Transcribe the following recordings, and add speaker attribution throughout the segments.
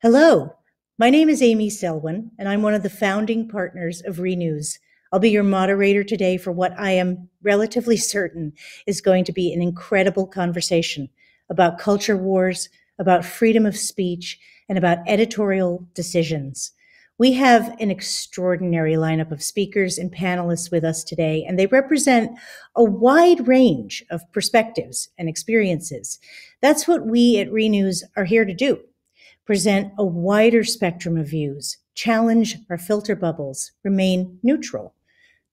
Speaker 1: Hello, my name is Amy Selwyn, and I'm one of the founding partners of ReNews. I'll be your moderator today for what I am relatively certain is going to be an incredible conversation about culture wars, about freedom of speech, and about editorial decisions. We have an extraordinary lineup of speakers and panelists with us today, and they represent a wide range of perspectives and experiences. That's what we at ReNews are here to do. Present a wider spectrum of views, challenge our filter bubbles, remain neutral.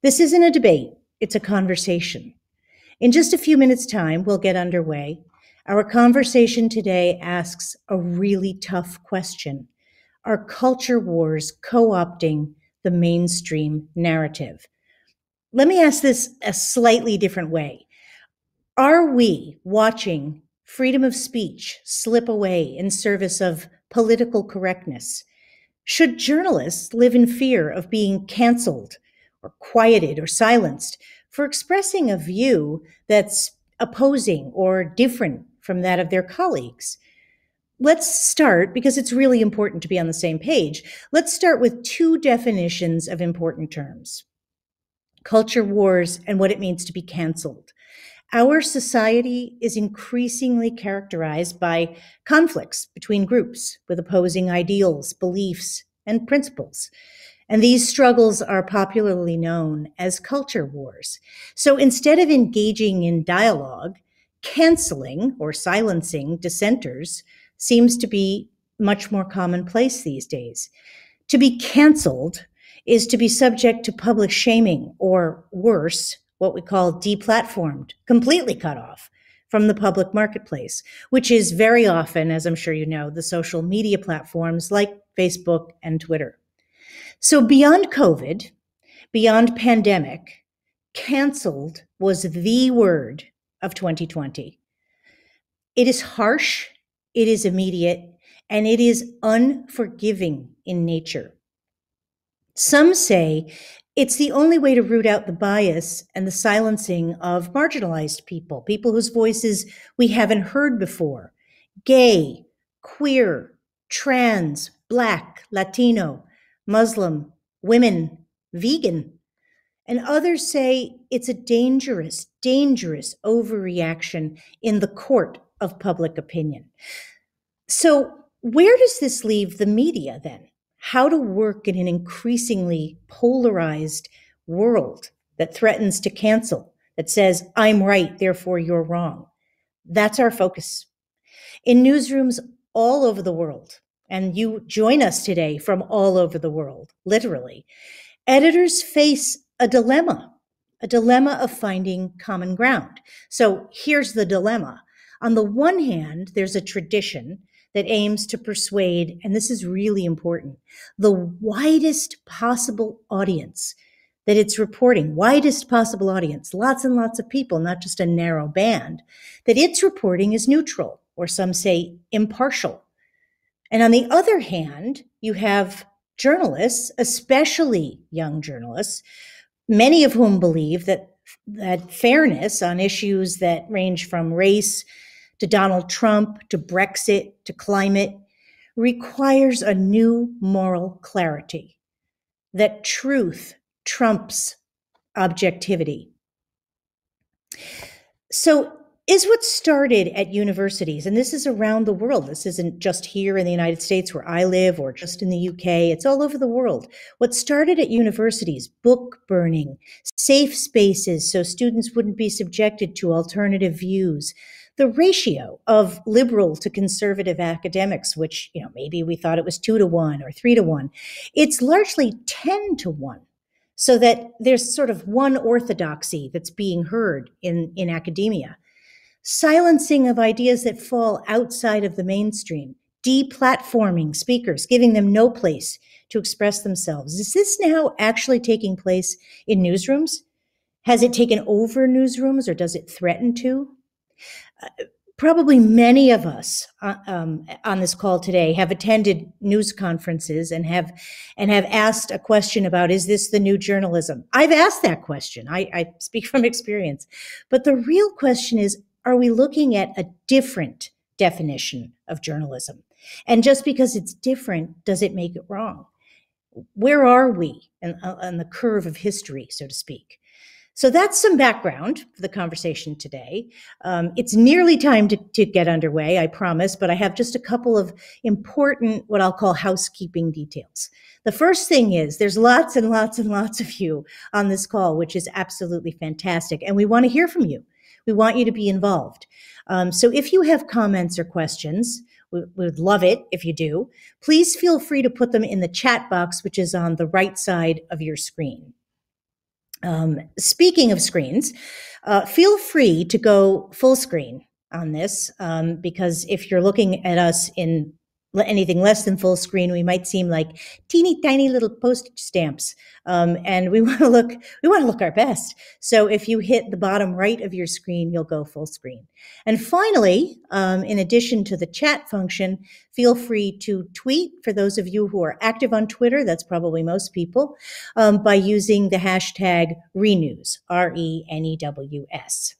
Speaker 1: This isn't a debate, it's a conversation. In just a few minutes' time, we'll get underway. Our conversation today asks a really tough question. Are culture wars co-opting the mainstream narrative? Let me ask this a slightly different way. Are we watching freedom of speech slip away in service of political correctness? Should journalists live in fear of being canceled or quieted or silenced for expressing a view that's opposing or different from that of their colleagues? Let's start, because it's really important to be on the same page, let's start with two definitions of important terms: culture wars and what it means to be canceled. Our society is increasingly characterized by conflicts between groups with opposing ideals, beliefs, and principles. And these struggles are popularly known as culture wars. So instead of engaging in dialogue, canceling or silencing dissenters seems to be much more commonplace these days. To be canceled is to be subject to public shaming, or worse, what we call deplatformed, completely cut off from the public marketplace, which is very often, as I'm sure you know, the social media platforms like Facebook and Twitter. So beyond COVID, beyond pandemic, canceled was the word of 2020. It is harsh, it is immediate, and it is unforgiving in nature. Some say it's the only way to root out the bias and the silencing of marginalized people, people whose voices we haven't heard before: gay, queer, trans, Black, Latino, Muslim, women, vegan. And others say it's a dangerous, dangerous overreaction in the court of public opinion. So where does this leave the media then? How to work in an increasingly polarized world that threatens to cancel, that says, I'm right, therefore you're wrong. That's our focus. In newsrooms all over the world, and you join us today from all over the world, literally, editors face a dilemma of finding common ground. So here's the dilemma. On the one hand, there's a tradition that aims to persuade, and this is really important, the widest possible audience that it's reporting, widest possible audience, lots and lots of people, not just a narrow band, that it's reporting is neutral, or some say impartial. And on the other hand, you have journalists, especially young journalists, many of whom believe that fairness on issues that range from race to Donald Trump, to Brexit, to climate, requires a new moral clarity, that truth trumps objectivity. So is what started at universities, and this is around the world, this isn't just here in the United States where I live, or just in the UK, it's all over the world. What started at universities, book burning, safe spaces so students wouldn't be subjected to alternative views, the ratio of liberal to conservative academics, which, maybe we thought it was 2-to-1 or 3-to-1, it's largely 10-to-1. So that there's sort of one orthodoxy that's being heard in academia. Silencing of ideas that fall outside of the mainstream, deplatforming speakers, giving them no place to express themselves. Is this now actually taking place in newsrooms? Has it taken over newsrooms, or does it threaten to? Probably many of us on this call today have attended news conferences and have asked a question about, is this the new journalism? I've asked that question. I speak from experience. But the real question is, are we looking at a different definition of journalism? And just because it's different, does it make it wrong? Where are we on the curve of history, so to speak? So that's some background for the conversation today. It's nearly time to get underway, I promise, but I have just a couple of important, what I'll call housekeeping details. The first thing is there's lots and lots and lots of you on this call, which is absolutely fantastic. And we want to hear from you. We want you to be involved. So if you have comments or questions, we would love it if you do. Please feel free to put them in the chat box, which is on the right side of your screen. Speaking of screens, feel free to go full screen on this, because if you're looking at us in anything less than full screen, we might seem like teeny tiny little postage stamps, and we want to look our best. So if you hit the bottom right of your screen, you'll go full screen. And finally, in addition to the chat function, feel free to tweet, for those of you who are active on Twitter, that's probably most people, by using the hashtag ReNews, RENEWS.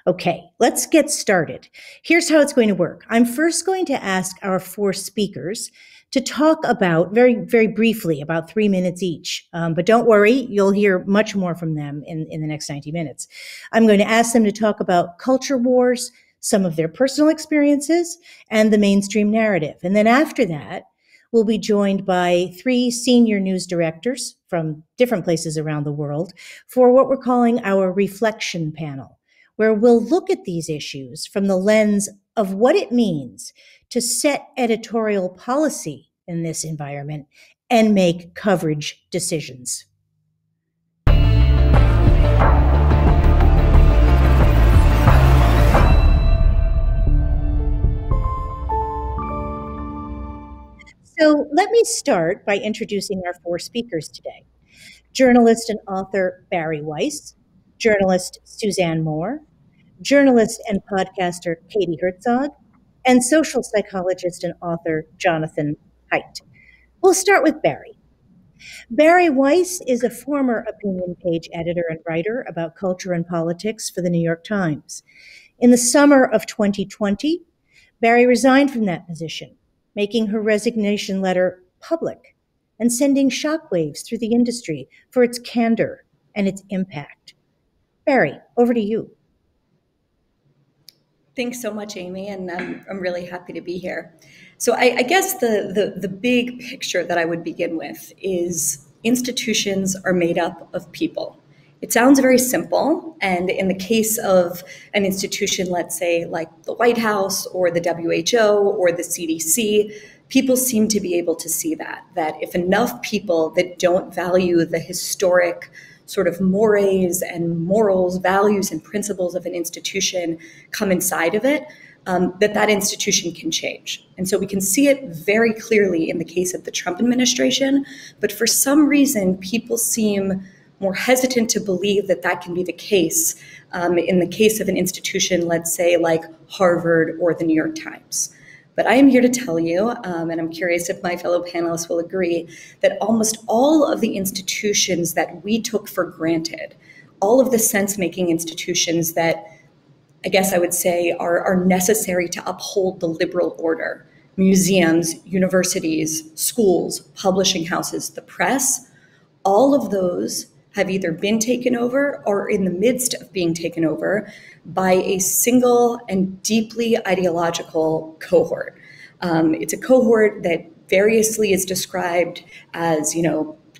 Speaker 1: Okay, let's get started. Here's how it's going to work. I'm first going to ask our four speakers to talk about, very, very briefly, about 3 minutes each. But don't worry, you'll hear much more from them in the next 90 minutes. I'm going to ask them to talk about culture wars, some of their personal experiences, and the mainstream narrative. And then after that, we'll be joined by 3 senior news directors from different places around the world for what we're calling our reflection panel, where we'll look at these issues from the lens of what it means to set editorial policy in this environment and make coverage decisions. So let me start by introducing our 4 speakers today. Journalist and author Bari Weiss, journalist Suzanne Moore, journalist and podcaster Katie Herzog, and social psychologist and author Jonathan Haidt. We'll start with Bari. Bari Weiss is a former opinion page editor and writer about culture and politics for the New York Times. In the summer of 2020, Bari resigned from that position, making her resignation letter public and sending shockwaves through the industry for its candor and its impact. Bari, over to you.
Speaker 2: Thanks so much, Amy, and I'm really happy to be here. So I guess the big picture that I would begin with is institutions are made up of people. It sounds very simple, and in the case of an institution, let's say like the White House or the WHO or the CDC, people seem to be able to see that if enough people that don't value the historic sort of mores and morals, values and principles of an institution come inside of it, that institution can change. And so we can see it very clearly in the case of the Trump administration, but for some reason, people seem more hesitant to believe that can be the case in the case of an institution, let's say like Harvard or the New York Times. But I am here to tell you, and I'm curious if my fellow panelists will agree, that almost all of the institutions that we took for granted, all of the sense-making institutions that I guess I would say are necessary to uphold the liberal order, museums, universities, schools, publishing houses, the press, all of those have either been taken over or in the midst of being taken over by a single and deeply ideological cohort. It's a cohort that variously is described as,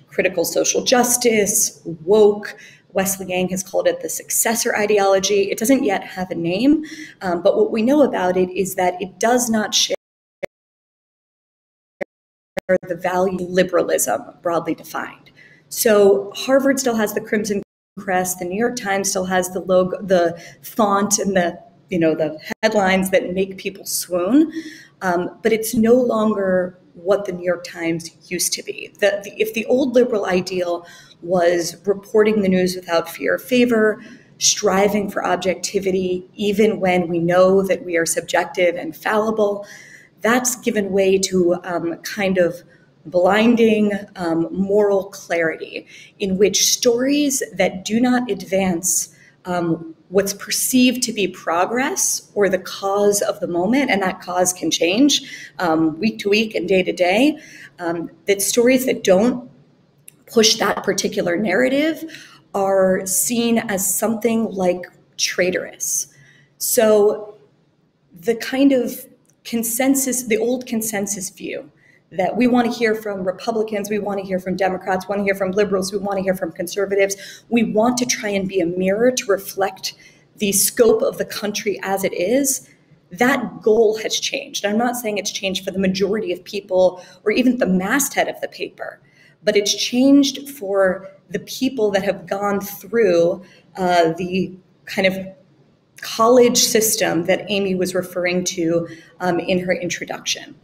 Speaker 2: critical social justice, woke. Wesley Yang has called it the successor ideology. It doesn't yet have a name, but what we know about it is that it does not share the value liberalism broadly defined. So Harvard still has the Crimson Crest. The New York Times still has the logo, the font, and the headlines that make people swoon. But it's no longer what the New York Times used to be. If the old liberal ideal was reporting the news without fear or favor, striving for objectivity, even when we know that we are subjective and fallible, that's given way to kind of blinding moral clarity in which stories that do not advance what's perceived to be progress or the cause of the moment, and that cause can change week to week and day to day, that stories that don't push that particular narrative are seen as something like traitorous. So the kind of consensus, the old consensus view that we want to hear from Republicans, we want to hear from Democrats, we want to hear from liberals, we want to hear from conservatives. We want to try and be a mirror to reflect the scope of the country as it is. That goal has changed. I'm not saying it's changed for the majority of people or even the masthead of the paper, but it's changed for the people that have gone through the kind of college system that Amy was referring to in her introduction.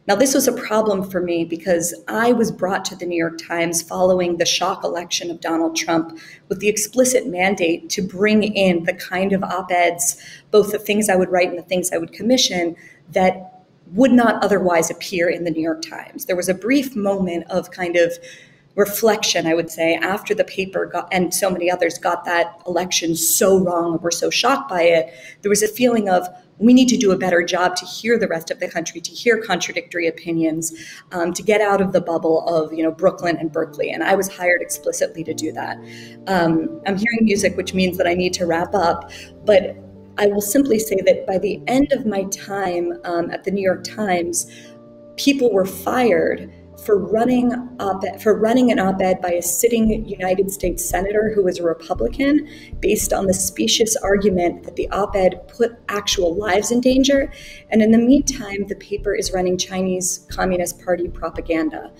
Speaker 2: Now, this was a problem for me because I was brought to the New York Times following the shock election of Donald Trump with the explicit mandate to bring in the kind of op-eds, both the things I would write and the things I would commission, that would not otherwise appear in the New York Times. There was a brief moment of kind of reflection, I would say, after the paper got, and so many others got that election so wrong and were so shocked by it. There was a feeling of, we need to do a better job to hear the rest of the country, to hear contradictory opinions, to get out of the bubble of, Brooklyn and Berkeley. And I was hired explicitly to do that. I'm hearing music, which means that I need to wrap up. But I will simply say that by the end of my time at the New York Times, people were fired for running an op-ed by a sitting United States senator who was a Republican based on the specious argument that the op-ed put actual lives in danger. And in the meantime, the paper is running Chinese Communist Party propaganda.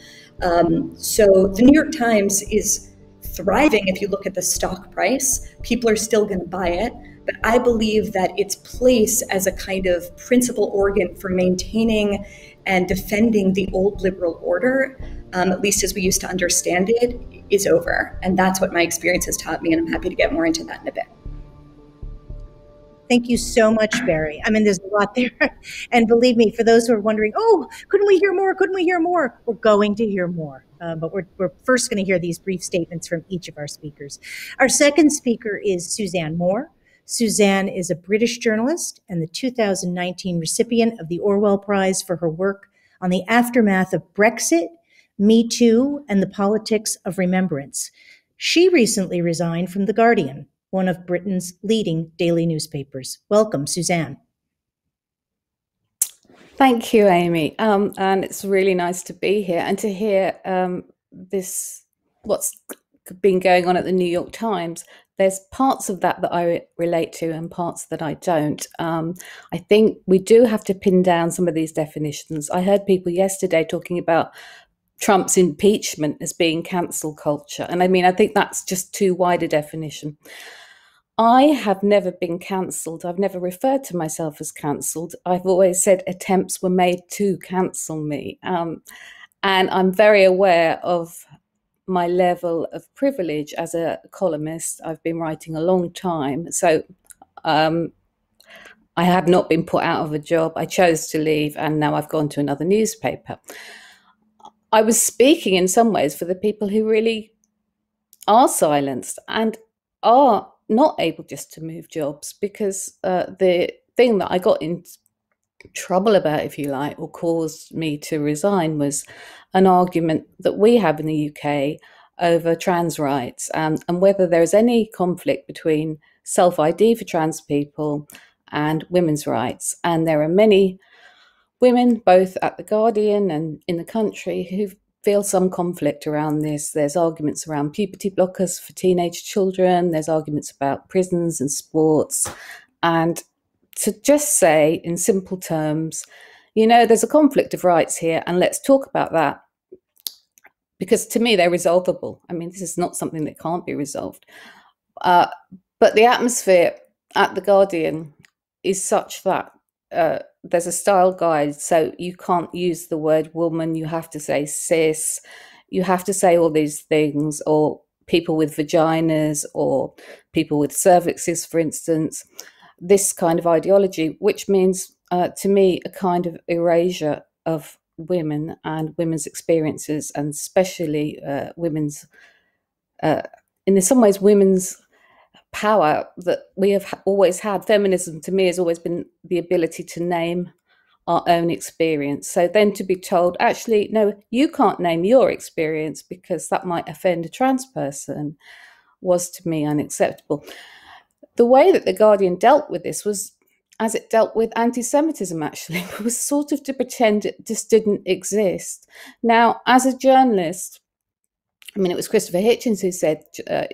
Speaker 2: So the New York Times is thriving if you look at the stock price. People are still going to buy it. But I believe that its place as a kind of principal organ for maintaining and defending the old liberal order, at least as we used to understand it, is over. And that's what my experience has taught me, and I'm happy to get more into that in a bit.
Speaker 1: Thank you so much, Bari. I mean, there's a lot there. And believe me, for those who are wondering, oh, couldn't we hear more? Couldn't we hear more? We're going to hear more. But we're first going to hear these brief statements from each of our speakers. Our second speaker is Suzanne Moore. Suzanne is a British journalist and the 2019 recipient of the Orwell Prize for her work on the aftermath of Brexit, Me Too, and the politics of remembrance. She recently resigned from The Guardian, one of Britain's leading daily newspapers. Welcome, Suzanne.
Speaker 3: Thank you, Amy. And it's really nice to be here and to hear what's been going on at the New York Times. There's parts of that I relate to and parts that I don't. I think we do have to pin down some of these definitions. I heard people yesterday talking about Trump's impeachment as being cancel culture. And I mean, I think that's just too wide a definition. I have never been cancelled. I've never referred to myself as cancelled. I've always said attempts were made to cancel me. And I'm very aware of my level of privilege as a columnist. I've been writing a long time. So I have not been put out of a job. I chose to leave, and now I've gone to another newspaper. I was speaking in some ways for the people who really are silenced and are not able just to move jobs, because the thing that I got in trouble about, if you like, or caused me to resign was an argument that we have in the UK over trans rights and whether there is any conflict between self-ID for trans people and women's rights. And there are many women, both at The Guardian and in the country, who feel some conflict around this. There's arguments around puberty blockers for teenage children. There's arguments about prisons and sports. And to just say in simple terms, there's a conflict of rights here, and let's talk about that, because to me they're resolvable. I mean, this is not something that can't be resolved. But the atmosphere at The Guardian is such that there's a style guide, so you can't use the word woman, you have to say cis, you have to say all these things, or people with vaginas, or people with cervixes, for instance. This kind of ideology, which means to me a kind of erasure of women and women's experiences, and especially women's, in some ways, women's power that we have always had. Feminism to me has always been the ability to name our own experience. So then to be told, actually, no, you can't name your experience because that might offend a trans person, was to me unacceptable. The way that The Guardian dealt with this was as it dealt with anti-Semitism, actually. It was sort of to pretend it just didn't exist. Now, as a journalist, I mean, it was Christopher Hitchens who said,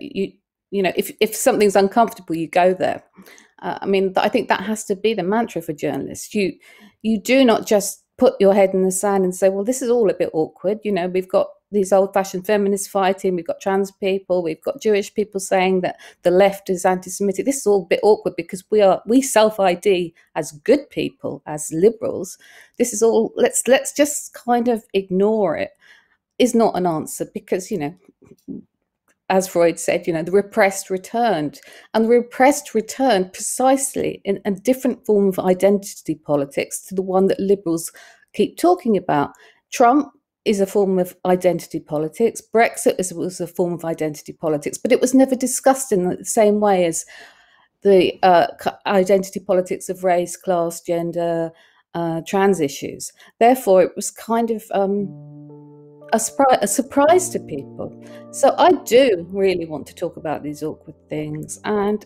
Speaker 3: you know, if something's uncomfortable, you go there. I mean, I think that has to be the mantra for journalists. You do not just put your head in the sand and say, well, this is all a bit awkward. You know, we've got these old-fashioned feminists fighting, we've got trans people, we've got Jewish people saying that the left is anti-Semitic. This is all a bit awkward because we self-ID as good people, as liberals. This is all, let's just kind of ignore it, is not an answer because, you know, as Freud said, you know, the repressed returned. And the repressed returned precisely in a different form of identity politics to the one that liberals keep talking about. Trump is a form of identity politics. Brexit was a form of identity politics, but it was never discussed in the same way as the identity politics of race, class, gender, trans issues. Therefore, it was kind of a surprise to people. So I do really want to talk about these awkward things. And,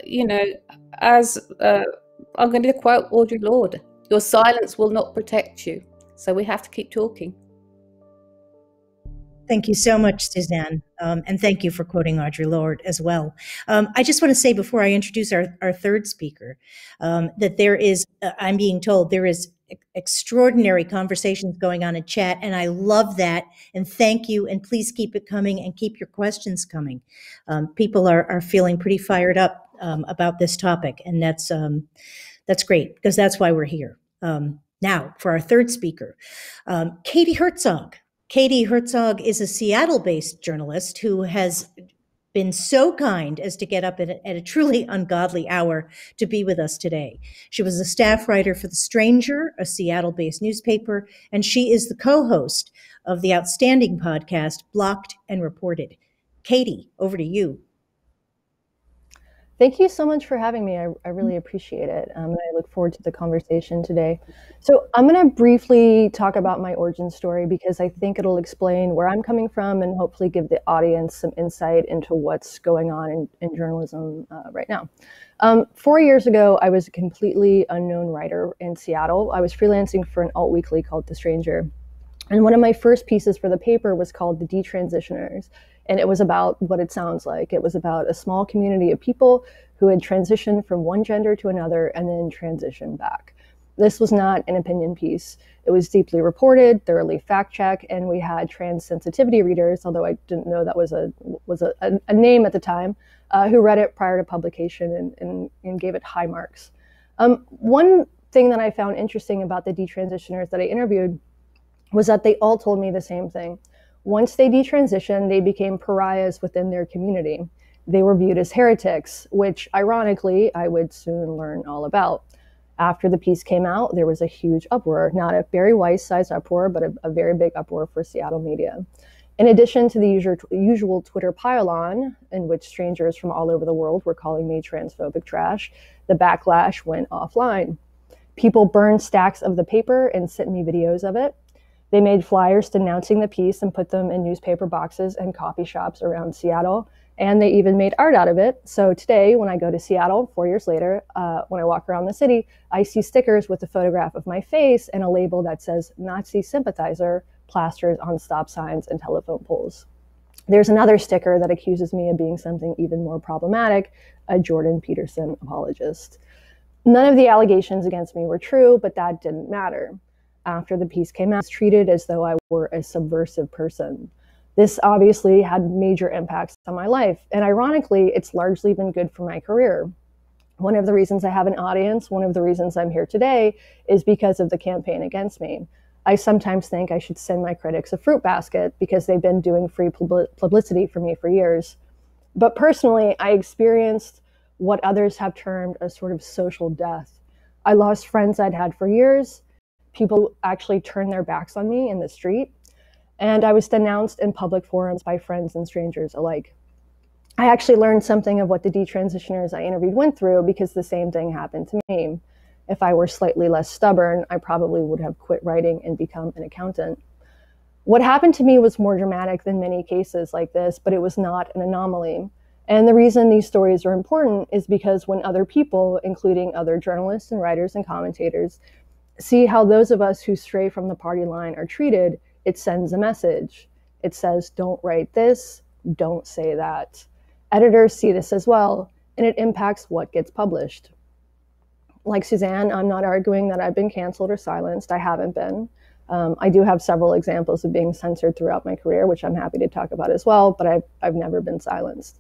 Speaker 3: you know, as I'm going to quote Audre Lorde, your silence will not protect you. So we have to keep talking.
Speaker 1: Thank you so much, Suzanne. And thank you for quoting Audre Lorde as well. I just want to say before I introduce our third speaker, that there is, I'm being told, there is extraordinary conversations going on in chat, and I love that. And thank you, and please keep it coming and keep your questions coming. People are feeling pretty fired up about this topic, and that's great because that's why we're here. Now, for our third speaker, Katie Herzog. Katie Herzog is a Seattle-based journalist who has been so kind as to get up at a truly ungodly hour to be with us today. She was a staff writer for The Stranger, a Seattle-based newspaper, and she is the co-host of the outstanding podcast, Blocked and Reported. Katie, over to you.
Speaker 4: Thank you so much for having me. I really appreciate it. And I look forward to the conversation today. So I'm going to briefly talk about my origin story because I think it'll explain where I'm coming from and hopefully give the audience some insight into what's going on in journalism right now. 4 years ago, I was a completely unknown writer in Seattle. I was freelancing for an alt weekly called The Stranger. And one of my first pieces for the paper was called The Detransitioners. And it was about what it sounds like. It was about a small community of people who had transitioned from one gender to another and then transitioned back. This was not an opinion piece. It was deeply reported, thoroughly fact-checked, and we had trans sensitivity readers, although I didn't know that was a name at the time, who read it prior to publication and gave it high marks. One thing that I found interesting about the detransitioners that I interviewed was that they all told me the same thing. Once they detransitioned, they became pariahs within their community. They were viewed as heretics, which ironically, I would soon learn all about. After the piece came out, there was a huge uproar, not a Bari Weiss sized uproar, but a very big uproar for Seattle media. In addition to the usual Twitter pile-on, in which strangers from all over the world were calling me transphobic trash, the backlash went offline. People burned stacks of the paper and sent me videos of it. They made flyers denouncing the piece and put them in newspaper boxes and coffee shops around Seattle. And they even made art out of it. So today, when I go to Seattle 4 years later, when I walk around the city, I see stickers with a photograph of my face and a label that says Nazi sympathizer plastered on stop signs and telephone poles. There's another sticker that accuses me of being something even more problematic, a Jordan Peterson apologist. None of the allegations against me were true, but that didn't matter. After the piece came out, I was treated as though I were a subversive person. This obviously had major impacts on my life. And ironically, it's largely been good for my career. One of the reasons I have an audience, one of the reasons I'm here today is because of the campaign against me. I sometimes think I should send my critics a fruit basket because they've been doing free publicity for me for years. But personally, I experienced what others have termed a sort of social death. I lost friends I'd had for years. People actually turned their backs on me in the street. And I was denounced in public forums by friends and strangers alike. I actually learned something of what the detransitioners I interviewed went through, because the same thing happened to me. If I were slightly less stubborn, I probably would have quit writing and become an accountant. What happened to me was more dramatic than many cases like this, but it was not an anomaly. And the reason these stories are important is because when other people, including other journalists and writers and commentators, see how those of us who stray from the party line are treated, it sends a message. It says, don't write this, don't say that. Editors see this as well, and it impacts what gets published. Like Suzanne, I'm not arguing that I've been canceled or silenced. I haven't been. I do have several examples of being censored throughout my career, which I'm happy to talk about as well, but I've never been silenced.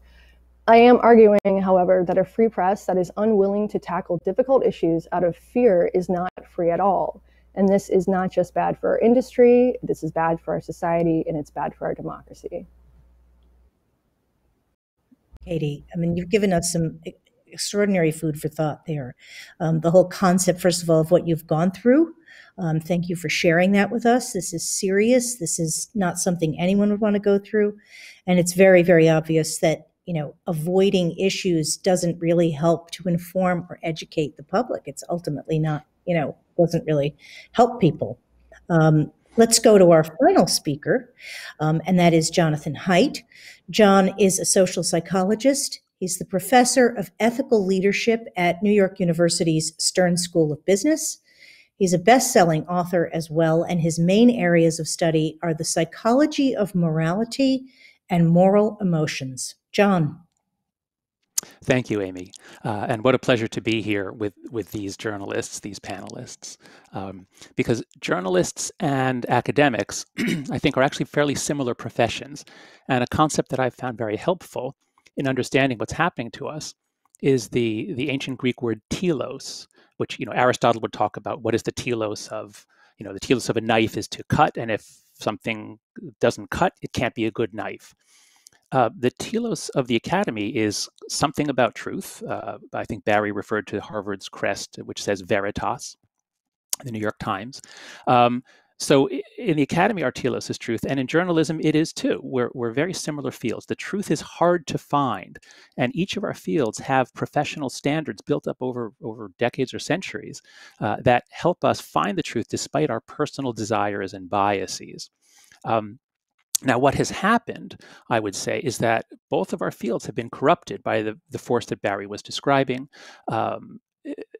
Speaker 4: I am arguing, however, that a free press that is unwilling to tackle difficult issues out of fear is not free at all. And this is not just bad for our industry, this is bad for our society, and it's bad for our democracy.
Speaker 1: Katie, I mean, you've given us some extraordinary food for thought there. The whole concept, first of all, of what you've gone through. Thank you for sharing that with us. This is serious. This is not something anyone would want to go through. And it's very, very obvious that, avoiding issues doesn't really help to inform or educate the public. It's ultimately not, doesn't really help people. Let's go to our final speaker, and that is Jonathan Haidt. John is a social psychologist. He's the professor of ethical leadership at New York University's Stern School of Business. He's a best-selling author as well, and his main areas of study are the psychology of morality and moral emotions. John.
Speaker 5: Thank you, Amy. And what a pleasure to be here with these journalists, these panelists, because journalists and academics, I think, are actually fairly similar professions. And a concept that I've found very helpful in understanding what's happening to us is the ancient Greek word telos, which Aristotle would talk about. What is the telos of, the telos of a knife is to cut, and if something doesn't cut, it can't be a good knife. The telos of the academy is something about truth. I think Bari referred to Harvard's crest, which says veritas, the New York Times. So in the academy, our telos is truth, and in journalism, it is too. We're very similar fields. The truth is hard to find, and each of our fields have professional standards built up over decades or centuries that help us find the truth despite our personal desires and biases. Now, what has happened, I would say, is that both of our fields have been corrupted by the force that Bari was describing.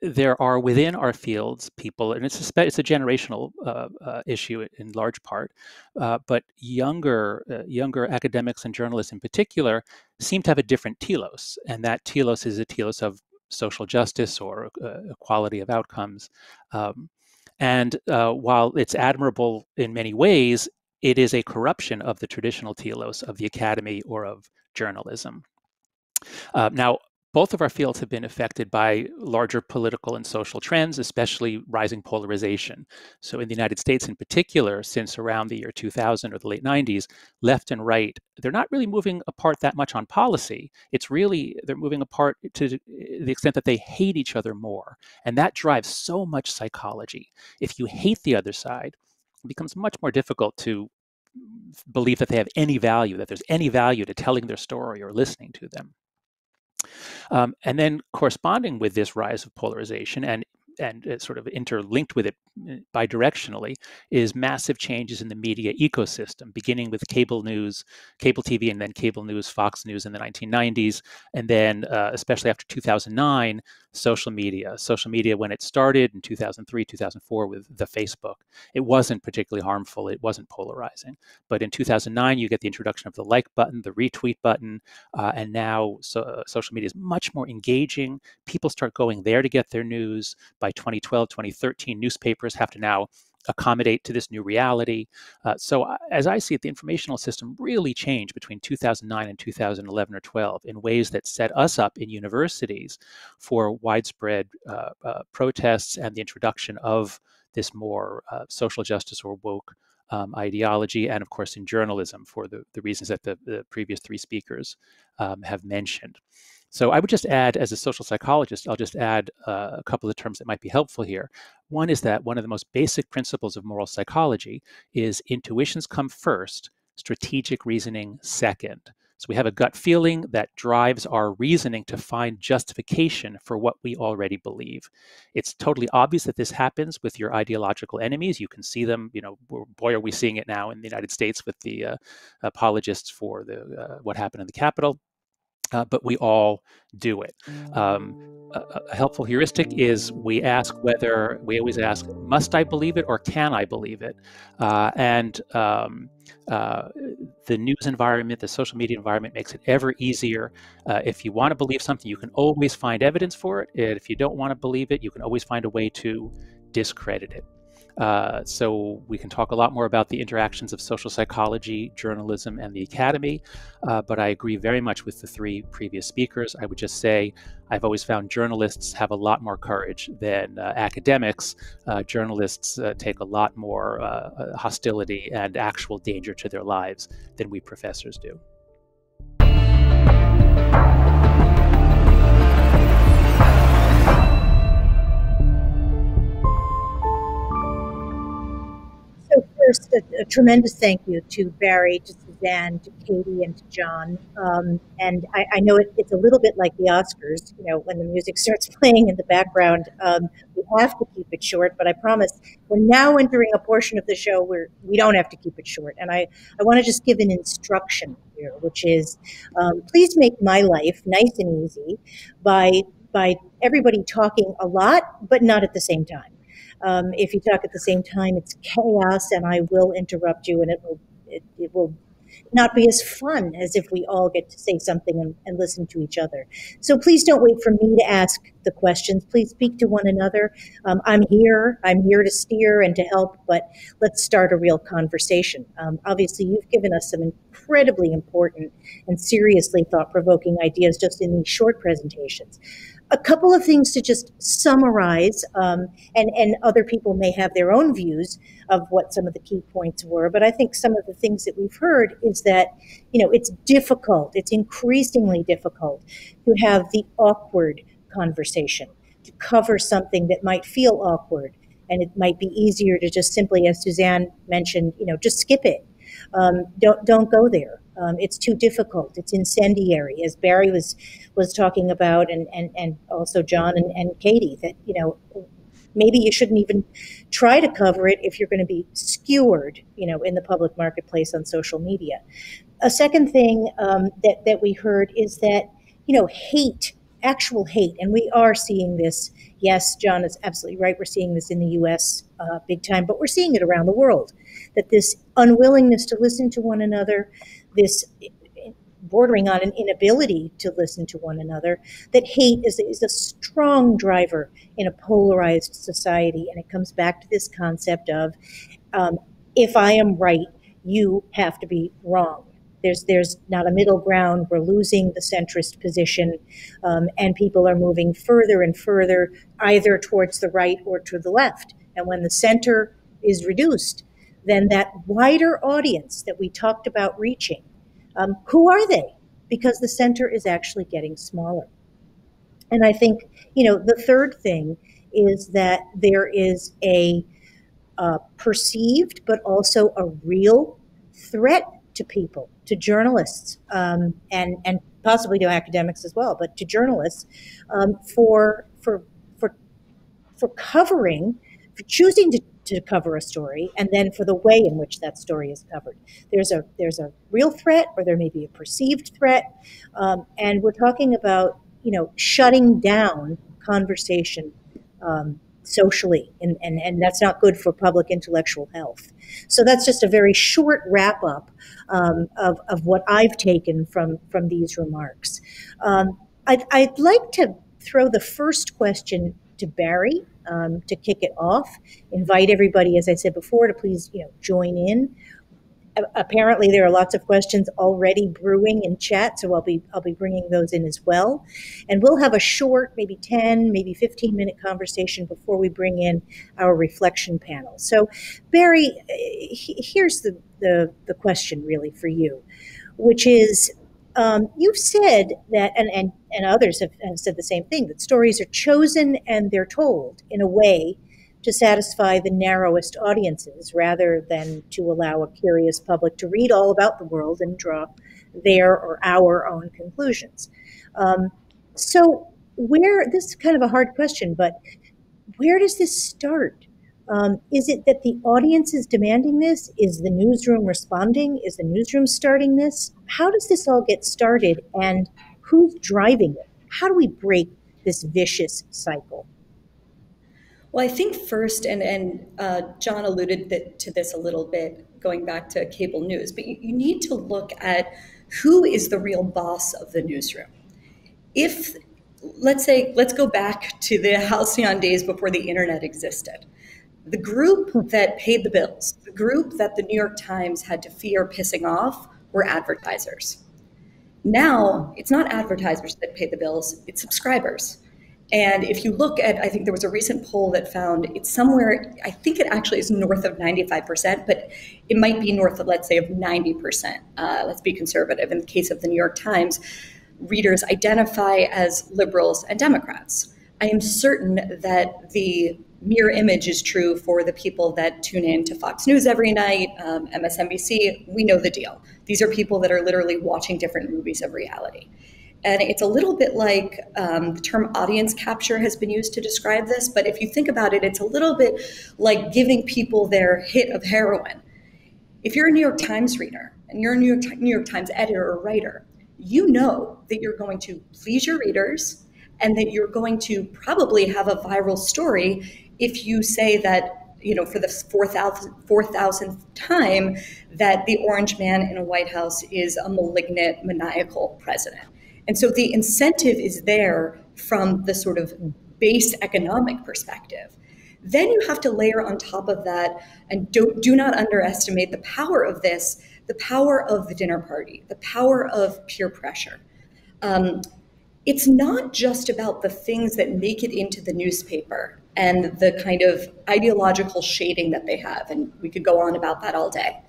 Speaker 5: There are within our fields people, and it's a generational issue in large part, but younger academics and journalists in particular seem to have a different telos, and that telos is a telos of social justice or equality of outcomes. And while it's admirable in many ways, it is a corruption of the traditional telos of the academy or of journalism. Now, both of our fields have been affected by larger political and social trends, especially rising polarization. So in the United States in particular, since around the year 2000 or the late 90s, left and right, they're not really moving apart that much on policy. They're moving apart to the extent that they hate each other more. And that drives so much psychology. If you hate the other side, it becomes much more difficult to believe that they have any value, that there's any value to telling their story or listening to them. And then corresponding with this rise of polarization and sort of interlinked with it bidirectionally is massive changes in the media ecosystem, beginning with cable news, cable TV, and then cable news, Fox News in the 1990s. And then, especially after 2009, social media. Social media, when it started in 2003, 2004 with the Facebook, it wasn't particularly harmful. It wasn't polarizing. But in 2009, you get the introduction of the like button, the retweet button, and now social media is much more engaging. People start going there to get their news. By 2012, 2013, newspapers have to now accommodate to this new reality. So as I see it, the informational system really changed between 2009 and 2011 or 12 in ways that set us up in universities for widespread protests and the introduction of this more social justice or woke ideology, and of course in journalism for the reasons that the previous three speakers have mentioned. So I would just add, as a social psychologist, I'll just add a couple of terms that might be helpful here. One is that one of the most basic principles of moral psychology is intuitions come first, strategic reasoning second. So we have a gut feeling that drives our reasoning to find justification for what we already believe. It's totally obvious that this happens with your ideological enemies. You can see them, boy, are we seeing it now in the United States with the apologists for what happened in the Capitol. But we all do it. A helpful heuristic is we always ask, must I believe it or can I believe it? The news environment, the social media environment makes it ever easier. If you want to believe something, you can always find evidence for it. And if you don't want to believe it, you can always find a way to discredit it. So we can talk a lot more about the interactions of social psychology, journalism, and the academy, but I agree very much with the three previous speakers. I would just say I've always found journalists have a lot more courage than academics. Journalists take a lot more hostility and actual danger to their lives than we professors do.
Speaker 1: So first, a tremendous thank you to Bari, to Suzanne, to Katie, and to John. And I know it's a little bit like the Oscars, when the music starts playing in the background. We have to keep it short, but I promise we're now entering a portion of the show where we don't have to keep it short. And I want to just give an instruction here, which is please make my life nice and easy by everybody talking a lot, but not at the same time. If you talk at the same time, it's chaos, and I will interrupt you, and it will not be as fun as if we all get to say something and listen to each other. So please don't wait for me to ask the questions. Please speak to one another. I'm here to steer and to help, but let's start a real conversation. Obviously, you've given us some incredibly important and seriously thought-provoking ideas just in these short presentations. A couple of things to just summarize, and other people may have their own views of what some of the key points were, but I think some of the things that we've heard is that, it's difficult, it's increasingly difficult to have the awkward conversation, to cover something that might feel awkward, and it might be easier to just simply, as Suzanne mentioned, just skip it. Don't go there. It's too difficult. It's incendiary, as Bari was talking about, and also John and Katie, that, maybe you shouldn't even try to cover it if you're going to be skewered, in the public marketplace on social media. A second thing that we heard is that, hate, actual hate, and we are seeing this. Yes, John is absolutely right. We're seeing this in the U.S. Big time, but we're seeing it around the world, that this unwillingness to listen to one another, this bordering on an inability to listen to one another, that hate is a strong driver in a polarized society. And it comes back to this concept of, if I am right, you have to be wrong. There's not a middle ground. We're losing the centrist position, and people are moving further and further, either towards the right or to the left. And when the center is reduced, then that wider audience that we talked about reaching, who are they? Because the center is actually getting smaller. And I think, the third thing is that there is a perceived but also a real threat to people, to journalists, and possibly to academics as well, but to journalists, for covering, for choosing to cover a story, and then for the way in which that story is covered. There's a real threat, or there may be a perceived threat, and we're talking about shutting down conversation socially, and that's not good for public intellectual health. So that's just a very short wrap up of what I've taken from these remarks. I'd like to throw the first question to Bari to kick it off. Invite everybody, as I said before, to please join in. Apparently, there are lots of questions already brewing in chat, so I'll be bringing those in as well. And we'll have a short, maybe 10, maybe 15-minute conversation before we bring in our reflection panel. So, Bari, here's the question really for you, which is, you've said that, and others have said the same thing, that stories are chosen and they're told in a way to satisfy the narrowest audiences rather than to allow a curious public to read all about the world and draw their or our own conclusions. So this is kind of a hard question, but where does this start? Is it that the audience is demanding this? Is the newsroom responding? Is the newsroom starting this? How does this all get started, and who's driving it? How do we break this vicious cycle?
Speaker 2: Well, I think first, and John alluded to this a little bit, going back to cable news, but you need to look at who is the real boss of the newsroom. If, let's go back to the halcyon days before the internet existed. The group that paid the bills, the group that the New York Times had to fear pissing off, were advertisers. Now, it's not advertisers that pay the bills, it's subscribers. And if you look at, I think there was a recent poll that found it's somewhere, I think it actually is north of 95%, but it might be north of, let's say, of 90%. Let's be conservative. In the case of the New York Times, readers identify as liberals and Democrats. I am certain that the mirror image is true for the people that tune in to Fox News every night, MSNBC. We know the deal. These are people that are literally watching different movies of reality. And it's a little bit like the term audience capture has been used to describe this, but if you think about it, it's a little bit like giving people their hit of heroin. If you're a New York Times reader and you're a New York Times editor or writer, you know that you're going to please your readers and that you're going to probably have a viral story if you say that, you know, for the 4,000th time, that the orange man in a White House is a malignant, maniacal president. And so the incentive is there from the sort of base economic perspective. Then you have to layer on top of that, and do not underestimate the power of this, the power of the dinner party, the power of peer pressure. It's not just about the things that make it into the newspaper and the kind of ideological shading that they have, and we could go on about that all day.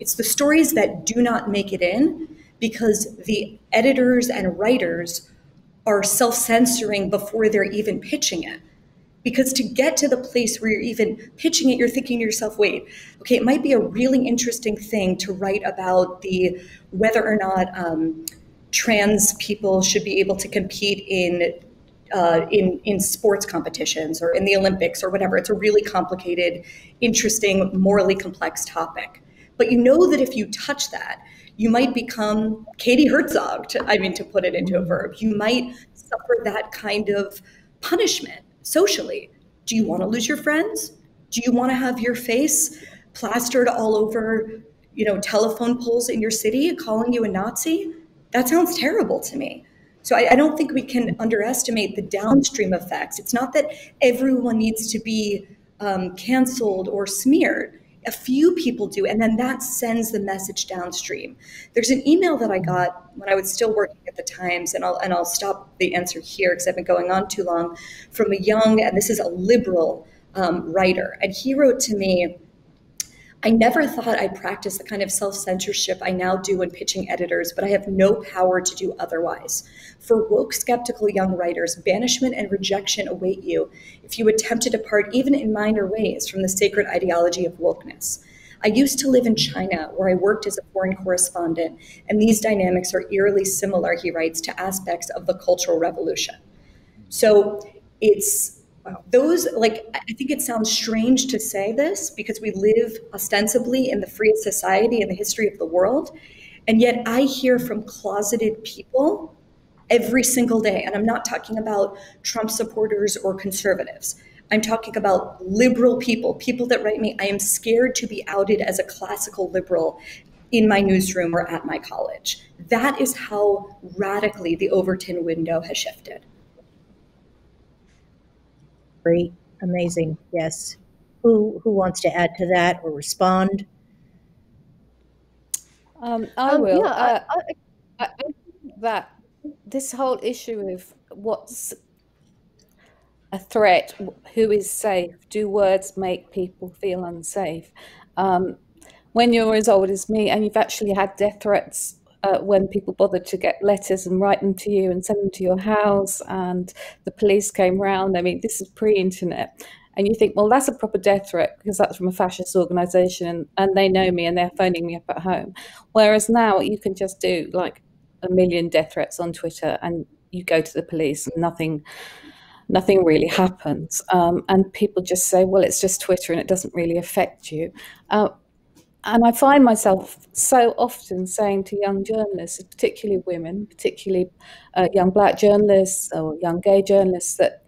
Speaker 2: It's the stories that do not make it in because the editors and writers are self-censoring before they're even pitching it. Because to get to the place where you're even pitching it, you're thinking to yourself, wait, okay, it might be a really interesting thing to write about whether or not trans people should be able to compete in sports competitions or in the Olympics or whatever. It's a really complicated, interesting, morally complex topic. But you know that if you touch that, you might become Katie Herzog, to put it into a verb. You might suffer that kind of punishment socially. Do you want to lose your friends? Do you want to have your face plastered all over, telephone poles in your city calling you a Nazi? That sounds terrible to me. So I don't think we can underestimate the downstream effects. It's not that everyone needs to be canceled or smeared. A few people do, and then that sends the message downstream. There's an email that I got when I was still working at the Times, and I'll stop the answer here because I've been going on too long, from a young, and this is a liberal writer, and he wrote to me, I never thought I'd practice the kind of self-censorship I now do when pitching editors, but I have no power to do otherwise. For woke, skeptical young writers, banishment and rejection await you if you attempt to depart even in minor ways from the sacred ideology of wokeness. I used to live in China, where I worked as a foreign correspondent, and these dynamics are eerily similar, he writes, to aspects of the Cultural Revolution. So it's those, I think it sounds strange to say this because we live ostensibly in the freest society in the history of the world. And yet I hear from closeted people every single day. And I'm not talking about Trump supporters or conservatives. I'm talking about liberal people that write me, I am scared to be outed as a classical liberal in my newsroom or at my college. That is how radically the Overton window has shifted.
Speaker 1: Great, amazing, yes. Who wants to add to that or respond?
Speaker 3: I will.
Speaker 4: Yeah,
Speaker 3: I think that this whole issue of what's a threat, who is safe, do words make people feel unsafe? When you're as old as me and you've actually had death threats when people bothered to get letters and write them to you and send them to your house and the police came round. I mean, this is pre-internet. And you think, well, that's a proper death threat because that's from a fascist organisation and they know me and they're phoning me up at home. Whereas now you can just do like a million death threats on Twitter and you go to the police and nothing really happens. And people just say, well, it's just Twitter and it doesn't really affect you. And I find myself so often saying to young journalists, particularly women, particularly young Black journalists or young gay journalists, that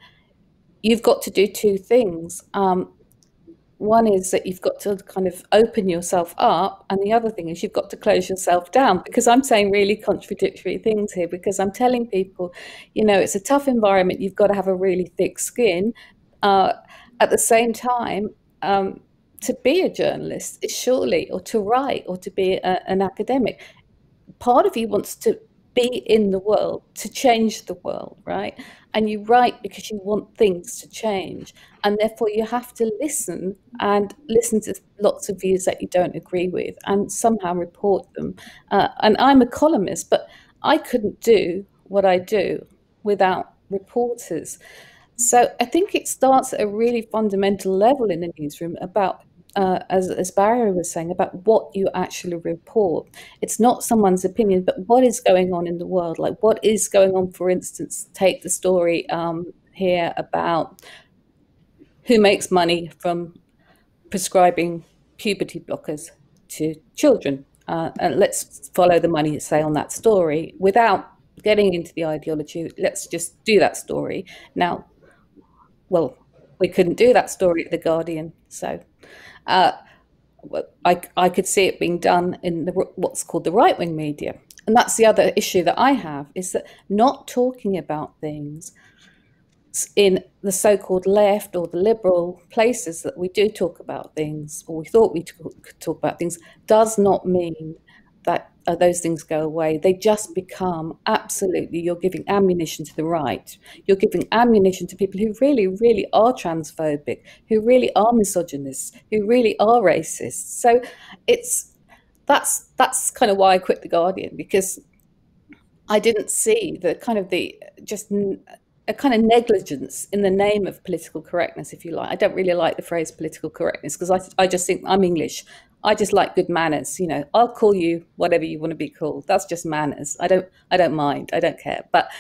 Speaker 3: you've got to do two things. One is that you've got to kind of open yourself up, and the other thing is you've got to close yourself down, because I'm saying really contradictory things here, because I'm telling people, you know, it's a tough environment, you've got to have a really thick skin. At the same time, to be a journalist is surely, or to write, or to be an academic, part of you wants to be in the world, to change the world, right? And you write because you want things to change. And therefore you have to listen to lots of views that you don't agree with and somehow report them. And I'm a columnist, but I couldn't do what I do without reporters. So I think it starts at a really fundamental level in the newsroom about, as Bari was saying, about what you actually report. It's not someone's opinion, but what is going on in the world. Like what is going on, for instance, take the story here about who makes money from prescribing puberty blockers to children. And let's follow the money, say, on that story without getting into the ideology. Let's just do that story. Now, well, we couldn't do that story at The Guardian, so I could see it being done in what's called the right-wing media. And that's the other issue that I have, is that not talking about things in the so-called left or the liberal places that we do talk about things, or we thought we could talk about things, does not mean that those things go away. They just become absolutely, you're giving ammunition to the right. You're giving ammunition to people who really, really are transphobic, who really are misogynists, who really are racist. So that's kind of why I quit The Guardian, because I didn't see a kind of negligence in the name of political correctness, if you like. I don't really like the phrase political correctness, because I just think I'm English. I just like good manners. You know, I'll call you whatever you want to be called. That's just manners. I don't mind. I don't care. But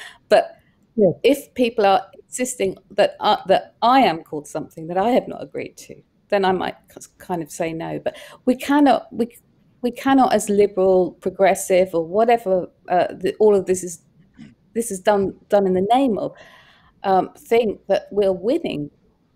Speaker 3: yeah, if people are insisting that I am called something that I have not agreed to, then I might kind of say no. But we cannot, as liberal, progressive, or whatever all of this is done in the name of, think that we're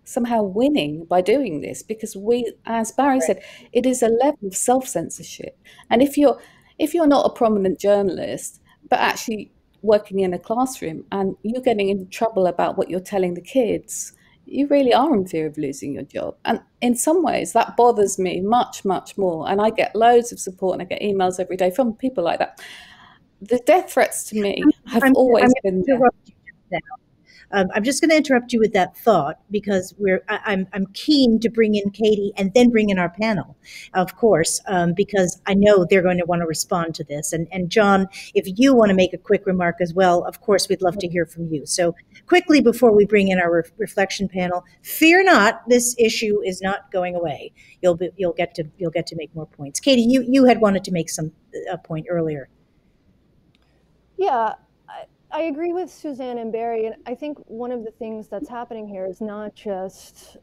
Speaker 3: somehow winning by doing this, because we, as Bari said, it is a level of self-censorship. And if you're not a prominent journalist, but actually working in a classroom and you're getting into trouble about what you're telling the kids, you really are in fear of losing your job. And in some ways that bothers me much, much more. And I get loads of support and I get emails every day from people like that. The death threats to me have always been there.
Speaker 1: I'm just going to interrupt you with that thought, because I'm keen to bring in Katie and then bring in our panel, of course, because I know they're going to want to respond to this. And John, if you want to make a quick remark as well, of course, we'd love to hear from you. So quickly, before we bring in our reflection panel, fear not, this issue is not going away. You'll get to make more points. Katie, you had wanted to make a point earlier.
Speaker 4: Yeah. I agree with Suzanne and Bari, and I think one of the things that's happening here is not just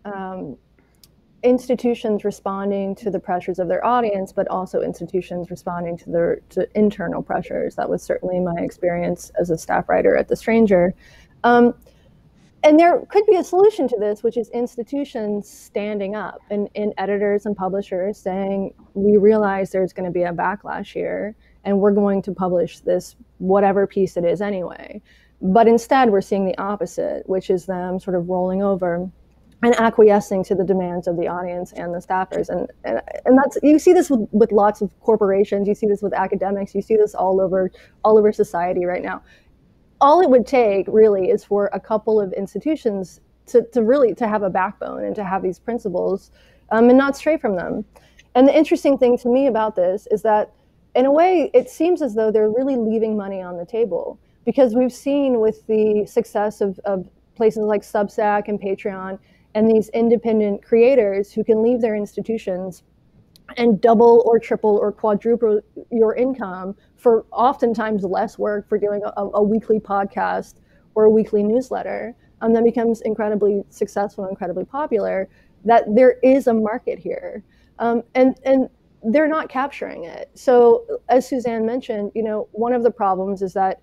Speaker 4: institutions responding to the pressures of their audience, but also institutions responding to internal pressures. That was certainly my experience as a staff writer at The Stranger. And there could be a solution to this, which is institutions standing up and editors and publishers saying, we realize there's going to be a backlash here, and we're going to publish this, whatever piece it is anyway. But instead, we're seeing the opposite, which is them sort of rolling over and acquiescing to the demands of the audience and the staffers. And that's, you see this with lots of corporations, you see this with academics, you see this all over society right now. All it would take really is for a couple of institutions to really have a backbone and to have these principles and not stray from them. And the interesting thing to me about this is that, in a way, it seems as though they're really leaving money on the table, because we've seen with the success of places like Substack and Patreon, and these independent creators who can leave their institutions and double or triple or quadruple your income for oftentimes less work for doing a weekly podcast or a weekly newsletter, that becomes incredibly successful, incredibly popular, that there is a market here. And they're not capturing it. So as Suzanne mentioned, one of the problems is that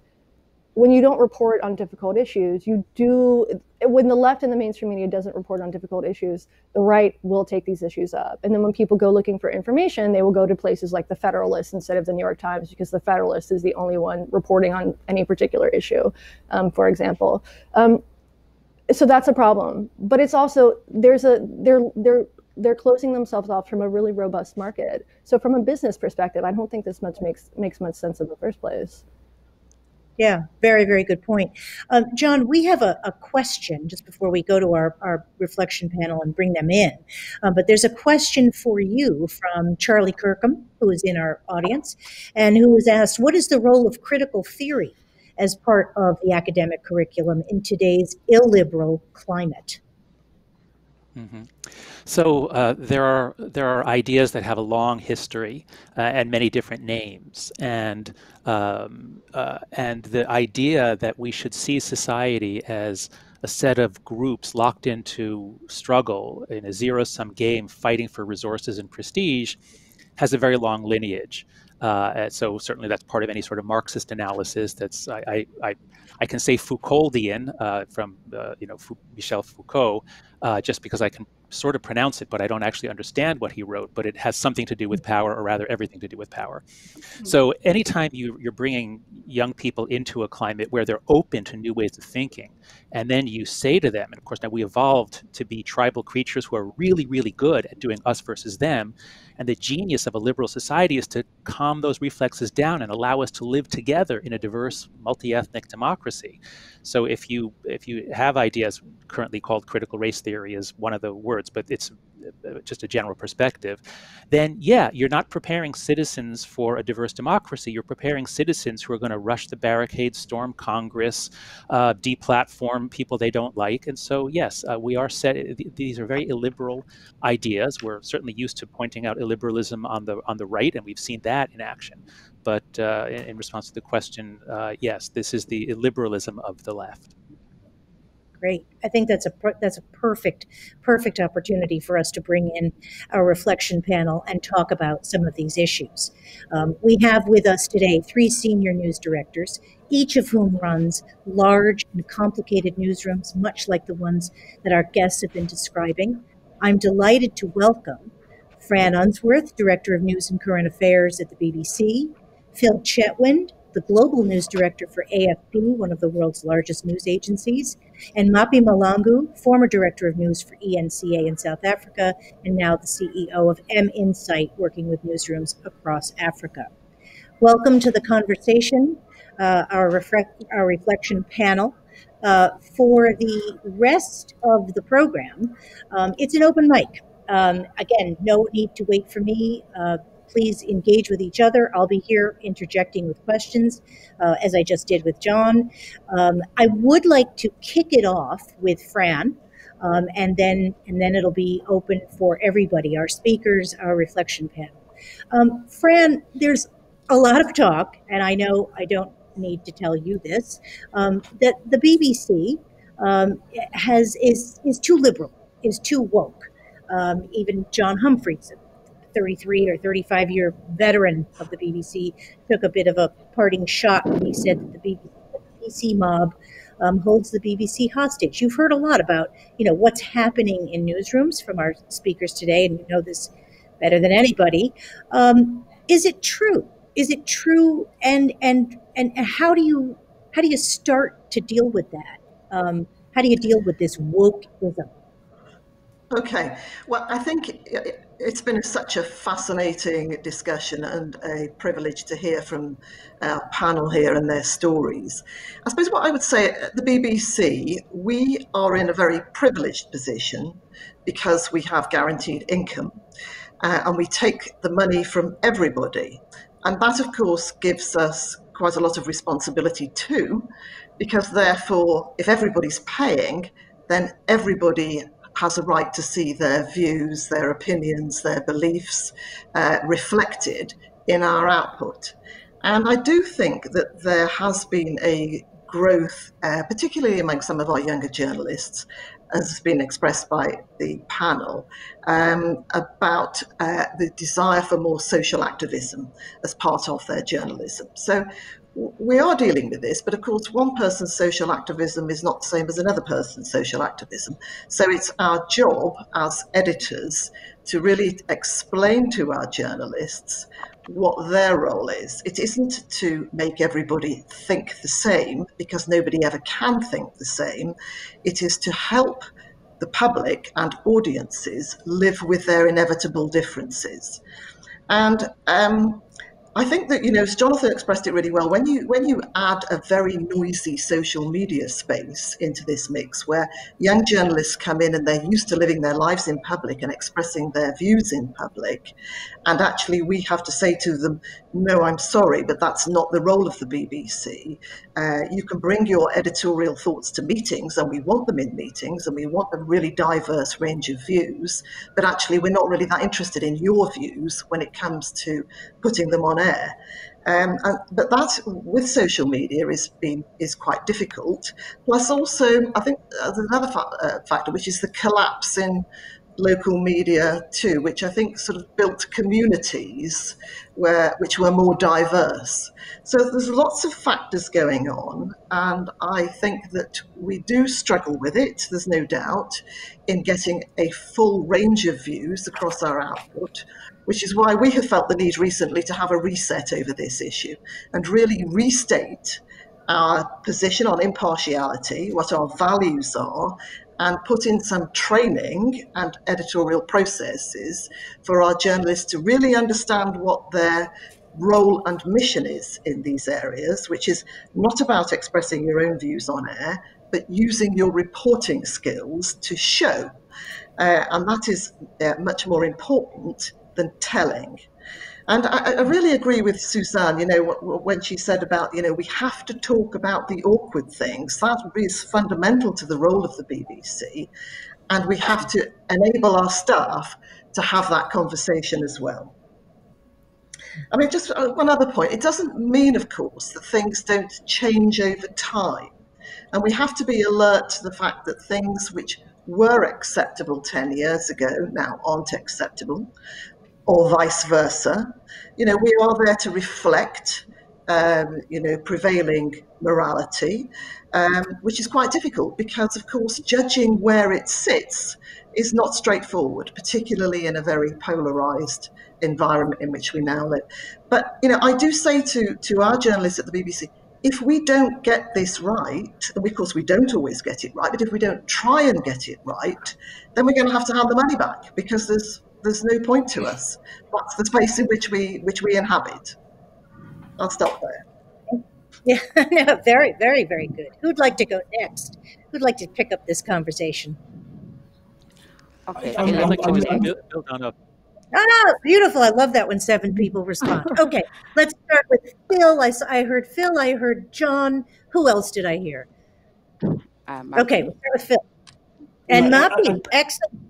Speaker 4: when you don't report on difficult issues, when the left and the mainstream media doesn't report on difficult issues, the right will take these issues up. And then when people go looking for information, they will go to places like the Federalist instead of the New York Times, because the Federalist is the only one reporting on any particular issue, for example. So that's a problem. But it's also, they're closing themselves off from a really robust market. So from a business perspective, I don't think this makes much sense in the first place.
Speaker 1: Yeah, very, very good point. John, we have a question just before we go to our reflection panel and bring them in. But there's a question for you from Charlie Kirkham, who is in our audience, and who has asked, what is the role of critical theory as part of the academic curriculum in today's illiberal climate?
Speaker 5: Mm-hmm. So there are ideas that have a long history and many different names, and the idea that we should see society as a set of groups locked into struggle in a zero-sum game, fighting for resources and prestige, has a very long lineage. So certainly that's part of any sort of Marxist analysis. That's I can say Foucauldian from Michel Foucault, just because I can sort of pronounce it, but I don't actually understand what he wrote. But it has something to do with power, or rather everything to do with power. So anytime you're bringing young people into a climate where they're open to new ways of thinking, and then you say to them, and of course now we evolved to be tribal creatures who are really, really good at doing us versus them, and the genius of a liberal society is to calm those reflexes down and allow us to live together in a diverse, multi-ethnic democracy. So if you have ideas currently called critical race theory is one of the words, but it's just a general perspective, then yeah, you're not preparing citizens for a diverse democracy. You're preparing citizens who are going to rush the barricades, storm Congress, deplatform people they don't like. And so yes, we are these are very illiberal ideas. We're certainly used to pointing out illiberalism on the right, and we've seen that in action. But in response to the question, yes, this is the illiberalism of the left.
Speaker 1: Great. I think that's a perfect opportunity for us to bring in our reflection panel and talk about some of these issues. We have with us today 3 senior news directors, each of whom runs large and complicated newsrooms, much like the ones that our guests have been describing. I'm delighted to welcome Fran Unsworth, Director of News and Current Affairs at the BBC, Phil Chetwynd, the Global News Director for AFP, one of the world's largest news agencies, and Mapi Mhlangu, former Director of News for eNCA in South Africa, and now the CEO of eNCA, working with newsrooms across Africa. Welcome to the conversation, our reflection panel. For the rest of the program, it's an open mic. Again, no need to wait for me. Please engage with each other. I'll be here interjecting with questions, as I just did with John. I would like to kick it off with Fran, and then it'll be open for everybody, our speakers, our reflection panel. Fran, there's a lot of talk, and I know I don't need to tell you this, that the BBC is too liberal, is too woke. Even John Humphreys, 33 or 35-year veteran of the BBC, took a bit of a parting shot when he said that the BBC mob holds the BBC hostage. You've heard a lot about, what's happening in newsrooms from our speakers today, and you know this better than anybody. Is it true? Is it true? And how do you start to deal with that? How do you deal with this wokeism?
Speaker 6: Okay, well, I think it's been such a fascinating discussion and a privilege to hear from our panel here and their stories. I suppose what I would say at the BBC, we are in a very privileged position because we have guaranteed income and we take the money from everybody. And that, of course, gives us quite a lot of responsibility too, because therefore, if everybody's paying, then everybody has a right to see their views, their opinions, their beliefs reflected in our output. And I do think that there has been a growth, particularly among some of our younger journalists, as has been expressed by the panel, about the desire for more social activism as part of their journalism. So we are dealing with this, but of course one person's social activism is not the same as another person's social activism. So it's our job as editors to really explain to our journalists what their role is. It isn't to make everybody think the same, because nobody ever can think the same. It is to help the public and audiences live with their inevitable differences. And I think that, as Jonathan expressed it really well, when you add a very noisy social media space into this mix, where young journalists come in and they're used to living their lives in public and expressing their views in public, and actually we have to say to them, no, I'm sorry, but that's not the role of the BBC. You can bring your editorial thoughts to meetings, and we want them in meetings, and we want a really diverse range of views, but actually we're not really that interested in your views when it comes to putting them on air. But that, with social media, is quite difficult. Plus, also, I think there's another factor, which is the collapse in local media too, which I think sort of built communities which were more diverse. So there's lots of factors going on, and I think that we do struggle with it, there's no doubt, in getting a full range of views across our output, which is why we have felt the need recently to have a reset over this issue and really restate our position on impartiality, what our values are, and put in some training and editorial processes for our journalists to really understand what their role and mission is in these areas, which is not about expressing your own views on air, but using your reporting skills to show. And that is much more important than telling. And I really agree with Suzanne, when she said about, we have to talk about the awkward things. That is fundamental to the role of the BBC. And we have to enable our staff to have that conversation as well. I mean, just one other point. It doesn't mean, of course, that things don't change over time. And we have to be alert to the fact that things which were acceptable 10 years ago now aren't acceptable, or vice versa. We are there to reflect, prevailing morality, which is quite difficult because, of course, judging where it sits is not straightforward, particularly in a very polarised environment in which we now live. But, I do say to our journalists at the BBC, if we don't get this right, and of course we don't always get it right, but if we don't try and get it right, then we're going to have to hand the money back, because there's no point to us. That's the space in which we inhabit. I'll stop there.
Speaker 1: Yeah, no, very, very, very good. Who'd like to go next? Who'd like to pick up this conversation?
Speaker 3: Okay,
Speaker 5: I'd like to just build on up.
Speaker 1: Ah, beautiful. I love that when 7 people respond. Okay, let's start with Phil. I heard Phil, I heard John. Who else did I hear? Okay, we'll start with Phil. And Mapi, excellent.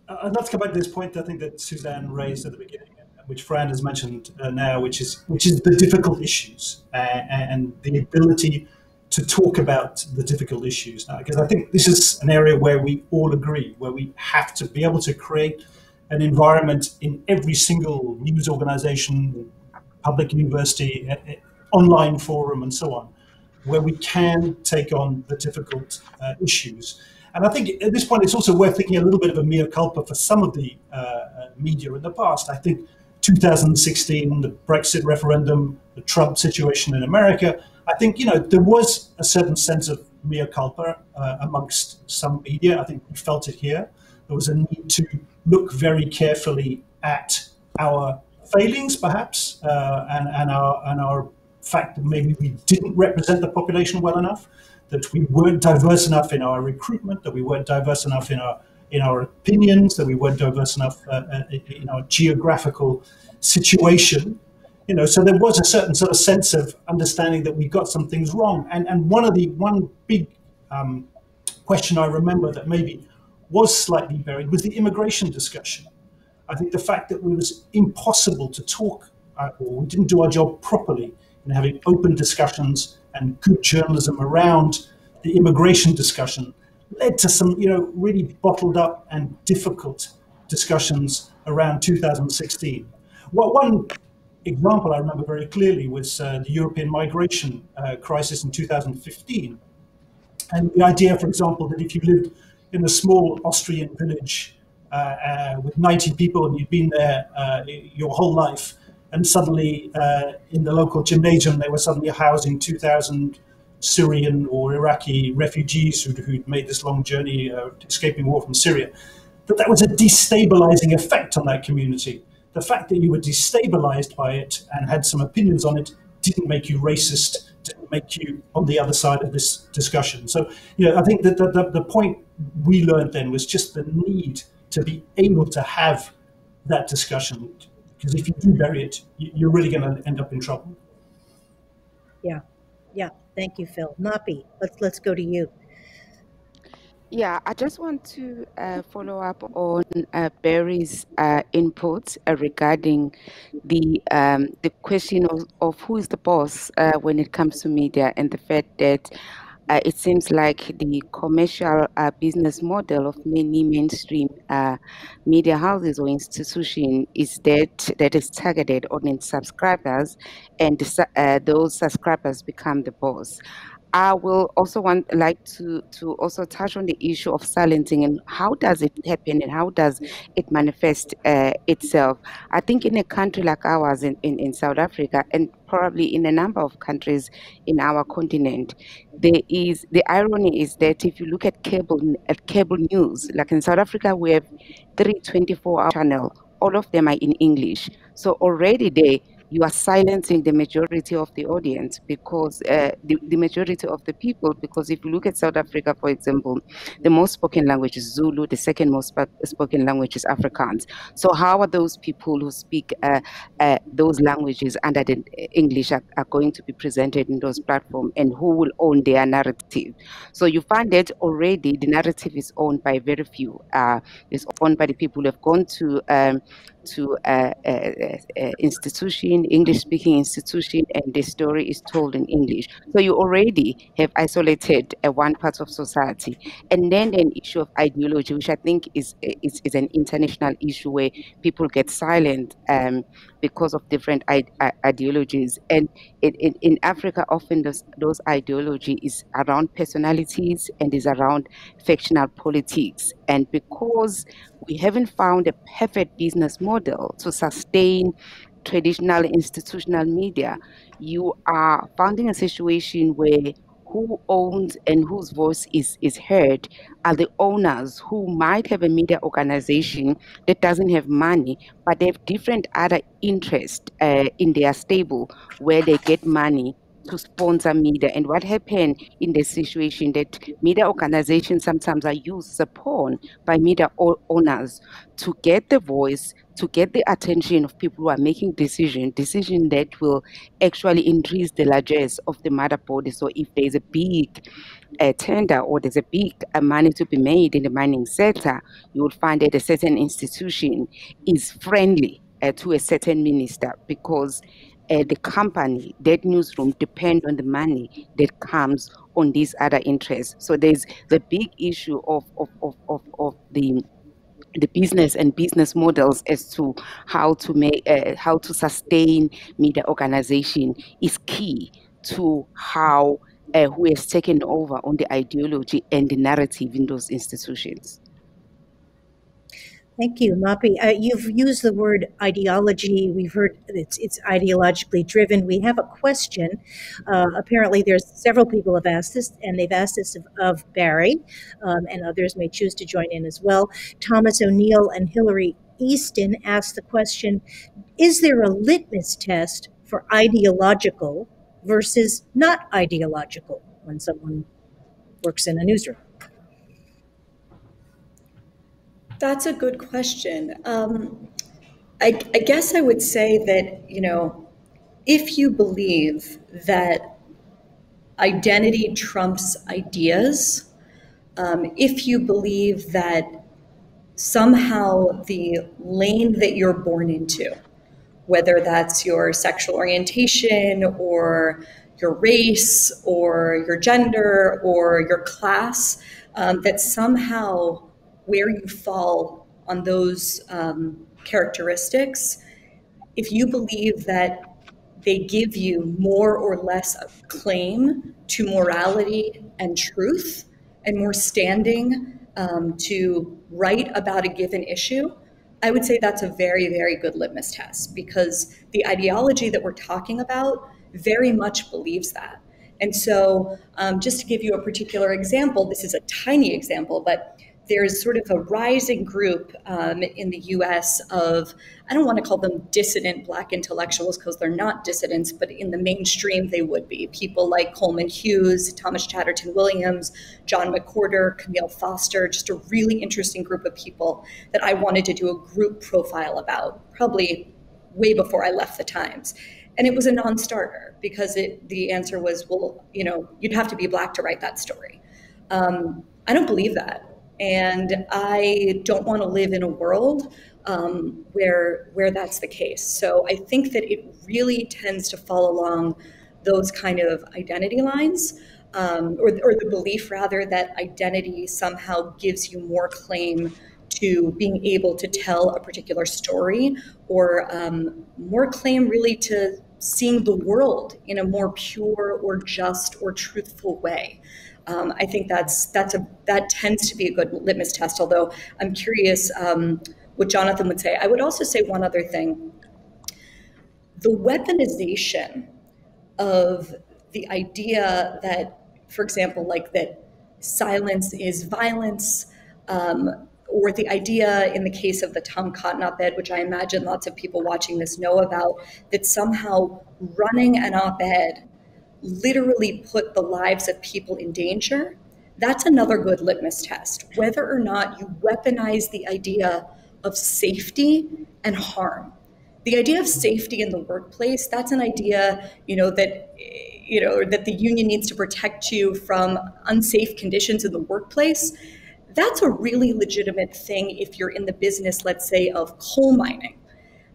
Speaker 7: I'd love to come back to this point, I think, that Suzanne raised at the beginning, which Fran has mentioned now, which is the difficult issues and the ability to talk about the difficult issues now. Because I think this is an area where we all agree, where we have to be able to create an environment in every single news organization, public university, online forum, and so on, where we can take on the difficult issues. And I think at this point, it's also worth thinking a little bit of a mea culpa for some of the media in the past. I think 2016, the Brexit referendum, the Trump situation in America, I think, there was a certain sense of mea culpa amongst some media. I think we felt it here. There was a need to look very carefully at our failings, perhaps, and our fact that maybe we didn't represent the population well enough, that we weren't diverse enough in our recruitment, that we weren't diverse enough in our opinions, that we weren't diverse enough in our geographical situation. So there was a certain sort of sense of understanding that we got some things wrong. And one big question I remember that maybe was slightly buried was the immigration discussion. I think the fact that it was impossible to talk, or we didn't do our job properly in having open discussions and good journalism around the immigration discussion, led to some, really bottled up and difficult discussions around 2016. Well, one example I remember very clearly was the European migration crisis in 2015. And the idea, for example, that if you lived in a small Austrian village with 90 people and you'd been there your whole life, and suddenly in the local gymnasium they were suddenly housing 2,000 Syrian or Iraqi refugees who'd made this long journey escaping war from Syria, that was a destabilizing effect on that community. The fact that you were destabilized by it and had some opinions on it didn't make you racist, didn't make you on the other side of this discussion. So, I think that the point we learned then was just the need to be able to have that discussion, because if you do bury it, you're really going to end up in trouble.
Speaker 1: Yeah. Thank you, Phil. Mapi, let's go to you.
Speaker 8: Yeah, I just want to follow up on Bari's input regarding the question of who is the boss when it comes to media, and the fact that it seems like the commercial business model of many mainstream media houses or institutions is that is targeted on its subscribers, and those subscribers become the boss. I will also like to also touch on the issue of silencing and how does it happen and how does it manifest itself. I think in a country like ours in South Africa, and probably in a number of countries in our continent, the irony is that if you look at cable news, like in South Africa, we have 3 24-hour channels. All of them are in English. So already you are silencing the majority of the audience, because the majority of the people, because if you look at South Africa, for example, the most spoken language is Zulu, the second most spoken language is Afrikaans. So how are those people who speak those languages under the English are going to be presented in those platforms, and who will own their narrative? So you find that already the narrative is owned by very few. It's owned by the people who have gone to institution, English-speaking institution, and the story is told in English. So you already have isolated one part of society, and then an issue of ideology, which I think is an international issue where people get silent because of different ideologies. And in Africa, often those ideology is around personalities and is around factional politics, and because we haven't found a perfect business model to sustain traditional institutional media, you are finding a situation where who owns and whose voice is heard are the owners, who might have a media organization that doesn't have money, but they have different other interests in their stable where they get money to sponsor media. And what happened in this situation, that media organizations sometimes are used as a pawn by media owners to get the voice, to get the attention of people who are making decision that will actually increase the largesse of the mother body. So if there's a big tender or there's a big money to be made in the mining sector, you will find that a certain institution is friendly to a certain minister, because the company, that newsroom, depend on the money that comes on these other interests. So there's the big issue of the business and business models as to how to sustain media organization is key to how who has taken over on the ideology and the narrative in those institutions.
Speaker 1: Thank you, Mapi. You've used the word ideology. We've heard it's ideologically driven. We have a question. Apparently, there's several people have asked this, and they've asked this of Bari, and others may choose to join in as well. Thomas O'Neill and Hillary Easton asked the question, is there a litmus test for ideological versus not ideological when someone works in a newsroom?
Speaker 2: That's a good question. I guess I would say that, if you believe that identity trumps ideas, if you believe that somehow the lane that you're born into, whether that's your sexual orientation or your race or your gender or your class, that somehow where you fall on those characteristics, if you believe that they give you more or less a claim to morality and truth and more standing to write about a given issue, I would say that's a very, very good litmus test, because the ideology that we're talking about very much believes that. And so just to give you a particular example, this is a tiny example, but there's sort of a rising group in the US of, I don't want to call them dissident Black intellectuals because they're not dissidents, but in the mainstream they would be. People like Coleman Hughes, Thomas Chatterton Williams, John McWhorter, Camille Foster, just a really interesting group of people that I wanted to do a group profile about, probably way before I left the Times. And it was a non-starter because the answer was, well, you'd have to be Black to write that story. I don't believe that. And I don't want to live in a world where that's the case. So I think that it really tends to fall along those kind of identity lines, or the belief rather that identity somehow gives you more claim to being able to tell a particular story, or more claim really to seeing the world in a more pure or just or truthful way. I think that tends to be a good litmus test, although I'm curious what Jonathan would say. I would also say one other thing. The weaponization of the idea that, for example, like that silence is violence, or the idea in the case of the Tom Cotton op-ed, which I imagine lots of people watching this know about, that somehow running an op-ed literally put the lives of people in danger, that's another good litmus test. Whether or not you weaponize the idea of safety and harm. The idea of safety in the workplace, that's an idea, that the union needs to protect you from unsafe conditions in the workplace. That's a really legitimate thing if you're in the business, let's say, of coal mining.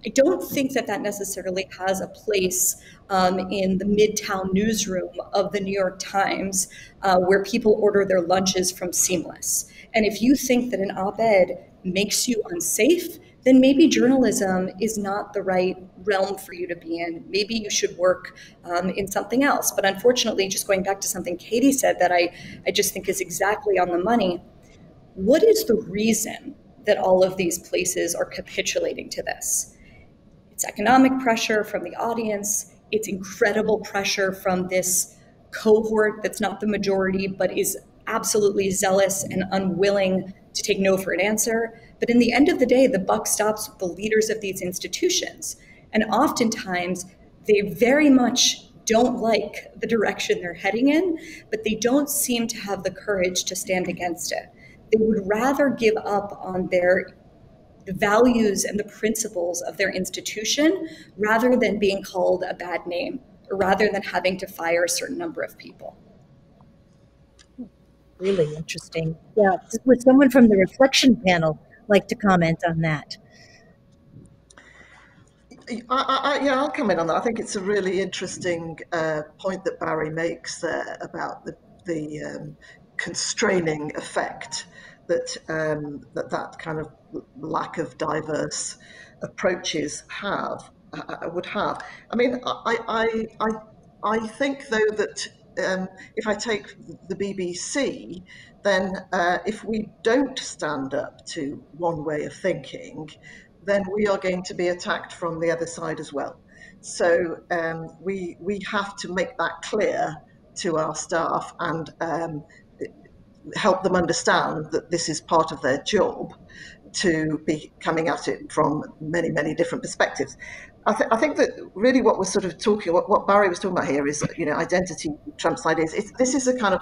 Speaker 2: I don't think that necessarily has a place in the Midtown newsroom of the New York Times, where people order their lunches from Seamless. And if you think that an op-ed makes you unsafe, then maybe journalism is not the right realm for you to be in. Maybe you should work in something else. But unfortunately, just going back to something Katie said that I just think is exactly on the money, what is the reason that all of these places are capitulating to this? It's economic pressure from the audience. It's incredible pressure from this cohort that's not the majority, but is absolutely zealous and unwilling to take no for an answer. But in the end of the day, the buck stops with the leaders of these institutions. And oftentimes, they very much don't like the direction they're heading in, but they don't seem to have the courage to stand against it. They would rather give up on the values and the principles of their institution rather than being called a bad name, or rather than having to fire a certain number of people.
Speaker 1: Really interesting. Yeah, would someone from the reflection panel like to comment on that?
Speaker 6: I'll come in on that. I think it's a really interesting point that Bari makes there about the constraining effect that kind of lack of diverse approaches would have. I mean, I think though that if I take the BBC, then if we don't stand up to one way of thinking, then we are going to be attacked from the other side as well. So we have to make that clear to our staff and help them understand that this is part of their job to be coming at it from many, many different perspectives. I think that really what we're sort of what Bari was talking about here is, identity trumps ideas. This is a kind of,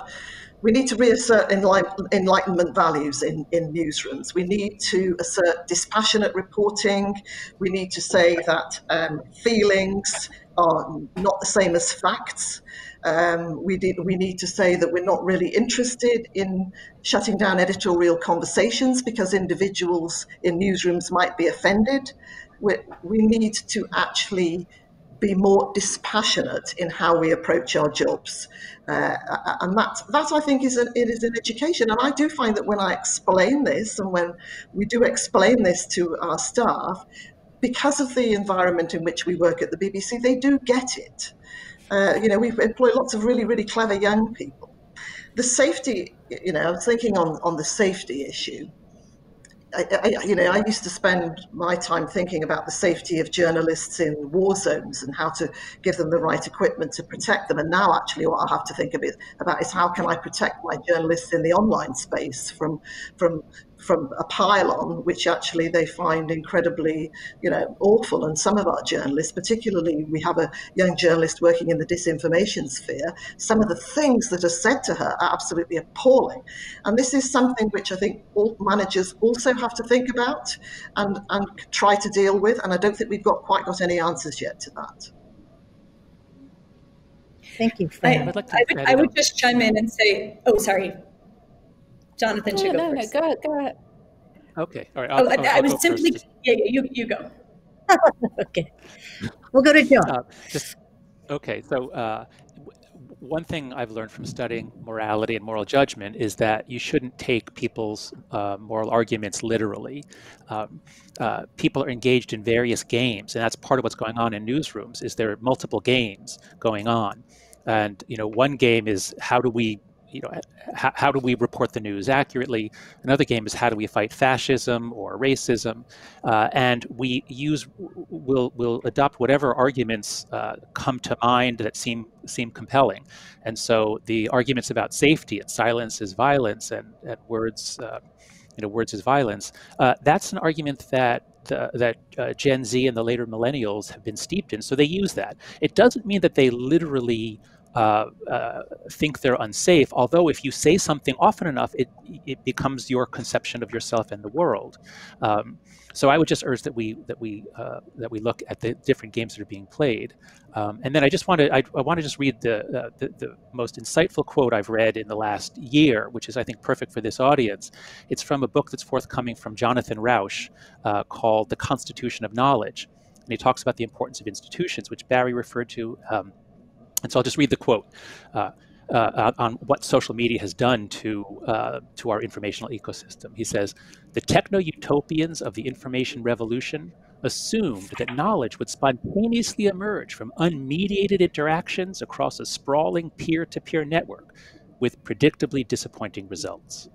Speaker 6: we need to reassert enlightenment values in newsrooms. We need to assert dispassionate reporting. We need to say that feelings are not the same as facts. We need to say that we're not really interested in shutting down editorial conversations because individuals in newsrooms might be offended. We need to actually be more dispassionate in how we approach our jobs. And that I think is an education. And I do find that when I explain this and when we do explain this to our staff, because of the environment in which we work at the BBC, they do get it. We employ lots of really, really clever young people. The safety, I was thinking on the safety issue. I used to spend my time thinking about the safety of journalists in war zones and how to give them the right equipment to protect them. And now, actually, what I have to think about is how can I protect my journalists in the online space from a pylon, which actually they find incredibly, awful. And some of our journalists, particularly, we have a young journalist working in the disinformation sphere, some of the things that are said to her are absolutely appalling. And this is something which I think all managers also have to think about and try to deal with. And I don't think we've quite got any answers yet to that.
Speaker 1: Thank you, Fran.
Speaker 2: I would just chime in and say, oh, sorry. Jonathan should go first.
Speaker 3: No, go ahead.
Speaker 5: Okay, all right.
Speaker 2: I was simply, you go.
Speaker 1: Okay, we'll go to John.
Speaker 5: Okay, so one thing I've learned from studying morality and moral judgment is that you shouldn't take people's moral arguments literally. People are engaged in various games, and that's part of what's going on in newsrooms. Is there are multiple games going on, and one game is how do we report the news accurately? Another game is how do we fight fascism or racism? And we'll adopt whatever arguments come to mind that seem compelling. And so the arguments about safety and silence is violence and words words is violence. That's an argument that Gen Z and the later millennials have been steeped in. So they use that. It doesn't mean that they literally think they're unsafe, although if you say something often enough, it becomes your conception of yourself and the world. So I would just urge that we look at the different games that are being played. And then I want to just read the most insightful quote I've read in the last year, which is I think perfect for this audience. It's from a book that's forthcoming from Jonathan Rauch called The Constitution of Knowledge, and he talks about the importance of institutions, which Bari referred to. And so I'll just read the quote on what social media has done to our informational ecosystem. He says, "The techno-utopians of the information revolution assumed that knowledge would spontaneously emerge from unmediated interactions across a sprawling peer-to-peer network with predictably disappointing results.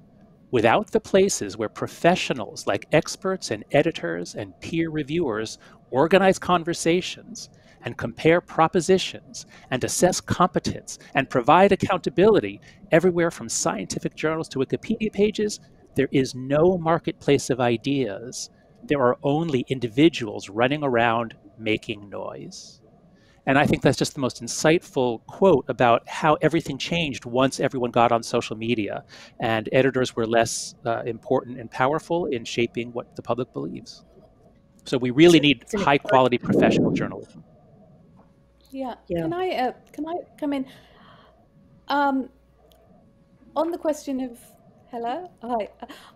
Speaker 5: Without the places where professionals like experts and editors and peer reviewers organize conversations and compare propositions and assess competence and provide accountability everywhere from scientific journals to Wikipedia pages, there is no marketplace of ideas. There are only individuals running around making noise." And I think that's just the most insightful quote about how everything changed once everyone got on social media and editors were less important and powerful in shaping what the public believes. So we really need high quality professional journalism.
Speaker 3: Yeah. Can I come in? On the question of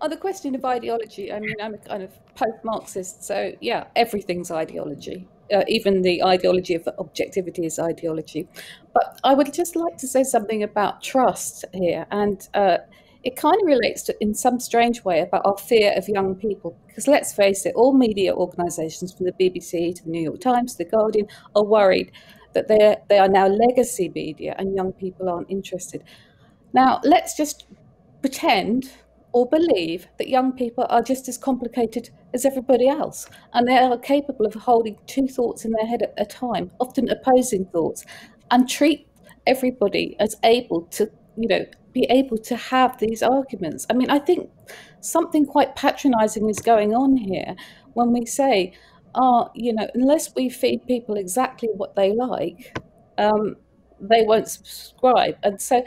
Speaker 3: on the question of ideology, I mean, I'm a kind of post-Marxist, so yeah, everything's ideology. Even the ideology of objectivity is ideology. But I would just like to say something about trust here, and it kind of relates to, in some strange way, about our fear of young people. Because let's face it, all media organisations, from the BBC to the New York Times to the Guardian, are worried that they are now legacy media and young people aren't interested. Now, let's just pretend or believe that young people are just as complicated as everybody else, and they are capable of holding two thoughts in their head at a time, often opposing thoughts, and treat everybody as able to, be able to have these arguments. I mean, I think something quite patronizing is going on here when we say, unless we feed people exactly what they like, they won't subscribe. And so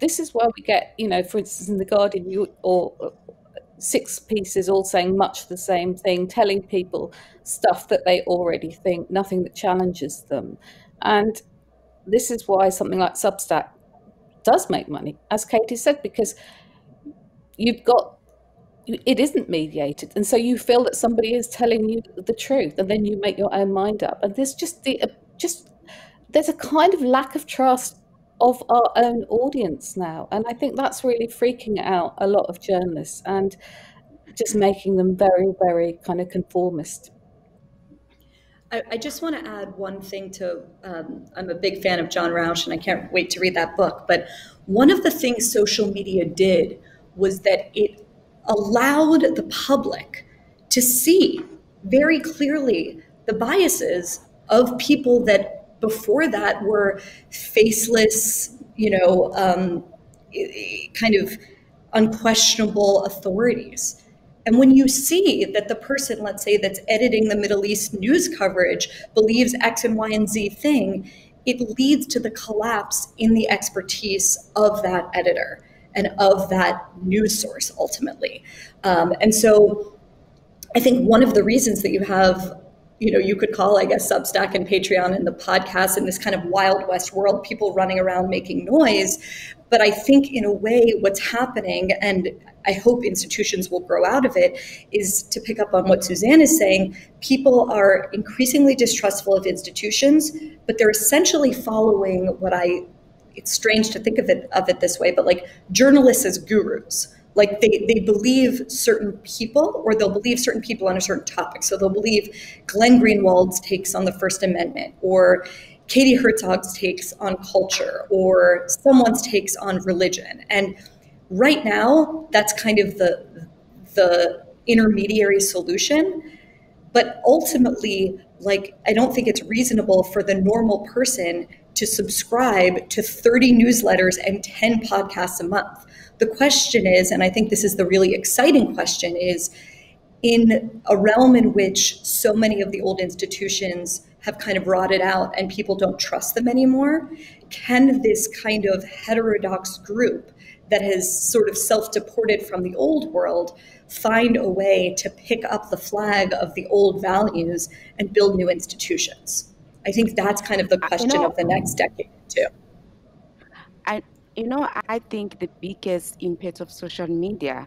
Speaker 3: this is where we get, for instance, in The Guardian, or 6 pieces all saying much the same thing, telling people stuff that they already think, nothing that challenges them. And this is why something like Substack does make money, as Katie said, because it isn't mediated, and so you feel that somebody is telling you the truth, and then you make your own mind up. And there's there's a kind of lack of trust of our own audience now, and I think that's really freaking out a lot of journalists and just making them very, very kind of conformist.
Speaker 2: I just want to add one thing to, I'm a big fan of John Rauch, and I can't wait to read that book. But one of the things social media did was that it allowed the public to see very clearly the biases of people that before that were faceless, kind of unquestionable authorities. And when you see that the person, let's say, that's editing the Middle East news coverage believes X and Y and Z thing, it leads to the collapse in the expertise of that editor and of that news source ultimately. And so I think one of the reasons that you have, you could call, I guess, Substack and Patreon and the podcast in this kind of Wild West world, people running around making noise. But I think in a way what's happening, and I hope institutions will grow out of it, is to pick up on what Suzanne is saying. People are increasingly distrustful of institutions, but they're essentially following it's strange to think of it this way, but like journalists as gurus. Like they believe certain people, or they'll believe certain people on a certain topic. So they'll believe Glenn Greenwald's takes on the First Amendment, or Katie Herzog's takes on culture, or someone's takes on religion. And right now, that's kind of the intermediary solution. But ultimately, I don't think it's reasonable for the normal person to subscribe to 30 newsletters and 10 podcasts a month. The question is, and I think this is the really exciting question, is in a realm in which so many of the old institutions have kind of rotted out and people don't trust them anymore, can this kind of heterodox group that has sort of self-deported from the old world find a way to pick up the flag of the old values and build new institutions? I think that's kind of the question of the next decade too.
Speaker 8: I think the biggest impact of social media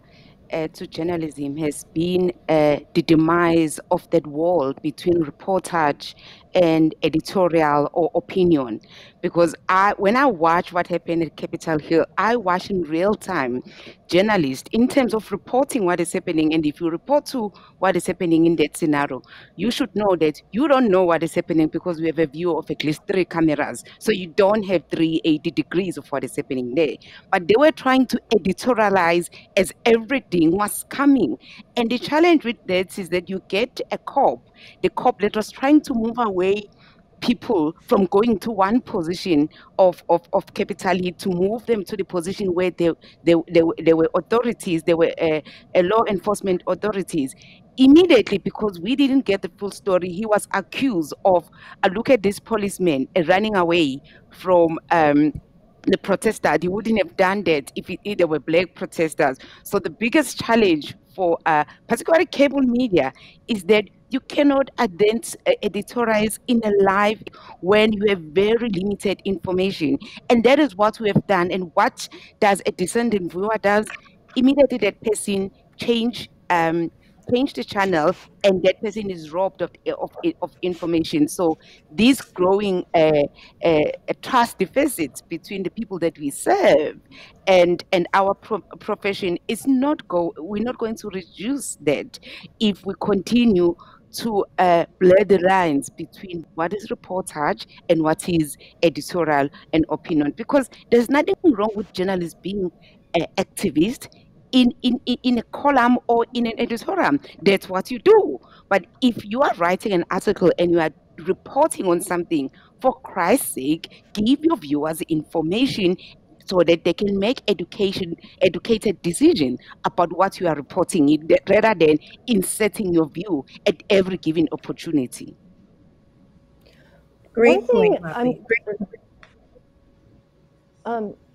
Speaker 8: to journalism has been the demise of that wall between reportage and editorial or opinion. Because when I watch what happened at Capitol Hill, I watch in real time journalists in terms of reporting what is happening. And if you report to what is happening in that scenario, you should know that you don't know what is happening because we have a view of at least 3 cameras. So you don't have 380 degrees of what is happening there. But they were trying to editorialize as everything was coming. And the challenge with that is that you get the cop that was trying to move away people from going to one position of Capitol Hill to move them to the position where they were authorities, they were law enforcement authorities. Immediately, because we didn't get the full story, he was accused of, look at this policeman running away from the protesters. He wouldn't have done that if there were black protesters. So the biggest challenge for particularly cable media is that you cannot editorialize in a live when you have very limited information. And that is what we have done. And what does a descendant viewer does? Immediately that person change the channel, and that person is robbed of information. So this growing trust deficit between the people that we serve and our profession is we're not going to reduce that if we continue to blur the lines between what is reportage and what is editorial and opinion. Because there's nothing wrong with journalists being activists in a column or in an editorial. That's what you do. But if you are writing an article and you are reporting on something, for Christ's sake, give your viewers information so that they can make educated decision about what you are reporting, rather than inserting your view at every given opportunity.
Speaker 1: Great point, Mapi.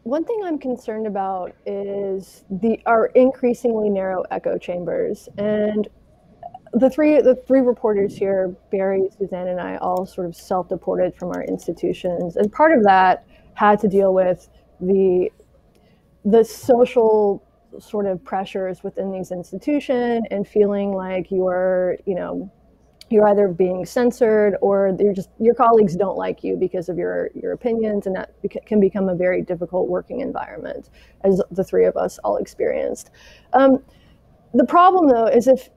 Speaker 4: One thing I'm concerned about is our increasingly narrow echo chambers. And the three reporters here, Bari, Suzanne, and I, all sort of self-deported from our institutions, and part of that had to deal with the social sort of pressures within these institutions and feeling like you're either being censored or your colleagues don't like you because of your opinions, and that can become a very difficult working environment, as the three of us all experienced. The problem, though, is if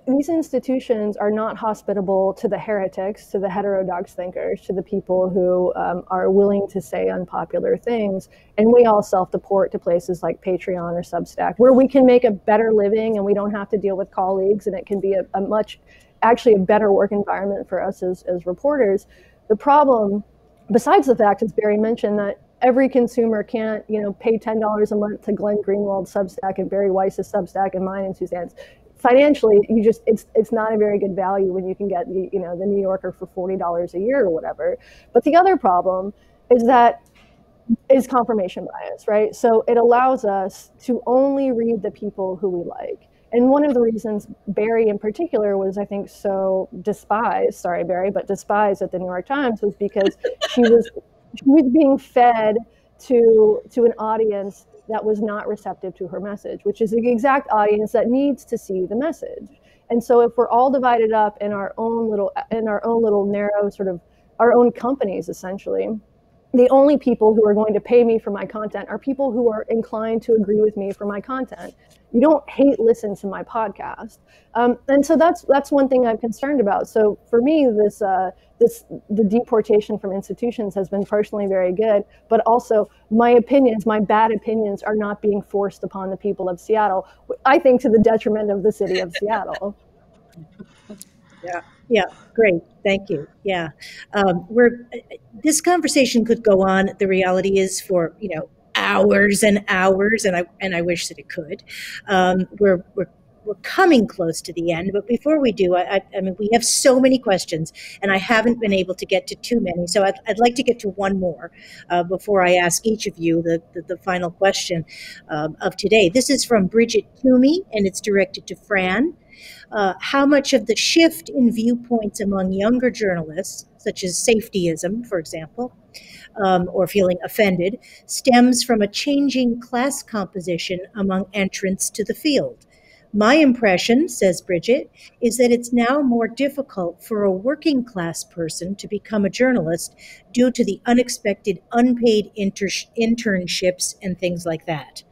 Speaker 4: these institutions are not hospitable to the heretics, to the heterodox thinkers, to the people who are willing to say unpopular things, and we all self-deport to places like Patreon or Substack, where we can make a better living and we don't have to deal with colleagues, and it can be actually a better work environment for us as reporters. The problem, besides the fact, as Bari mentioned, that every consumer can't, pay $10 a month to Glenn Greenwald's Substack and Bari Weiss's Substack and mine and Suzanne's. Financially, it's not a very good value when you can get the New Yorker for $40 a year or whatever. But the other problem is confirmation bias, right? So it allows us to only read the people who we like. And one of the reasons Bari in particular was, I think, so despised, sorry, Bari, but despised at the New York Times was because she was being fed to an audience that was not receptive to her message, which is the exact audience that needs to see the message. And so if we're all divided up in our own little narrow sort of our own companies, essentially, the only people who are going to pay me for my content are people who are inclined to agree with me for my content. You don't hate listen to my podcast. And so that's one thing I'm concerned about. So for me, the deportation from institutions has been personally very good, but also my bad opinions are not being forced upon the people of Seattle, I think to the detriment of the city of Seattle.
Speaker 1: Yeah, great. Thank you. Yeah. This conversation could go on. The reality is for, hours and hours, and I wish that it could. We're coming close to the end, but before we do, I mean, we have so many questions, and I haven't been able to get to too many. So I'd like to get to one more before I ask each of you the final question of today. This is from Bridget Toomey, and it's directed to Fran. How much of the shift in viewpoints among younger journalists, such as safetyism, for example, or feeling offended, stems from a changing class composition among entrants to the field? My impression, says Bridget, is that it's now more difficult for a working class person to become a journalist due to the unexpected unpaid internships and things like that.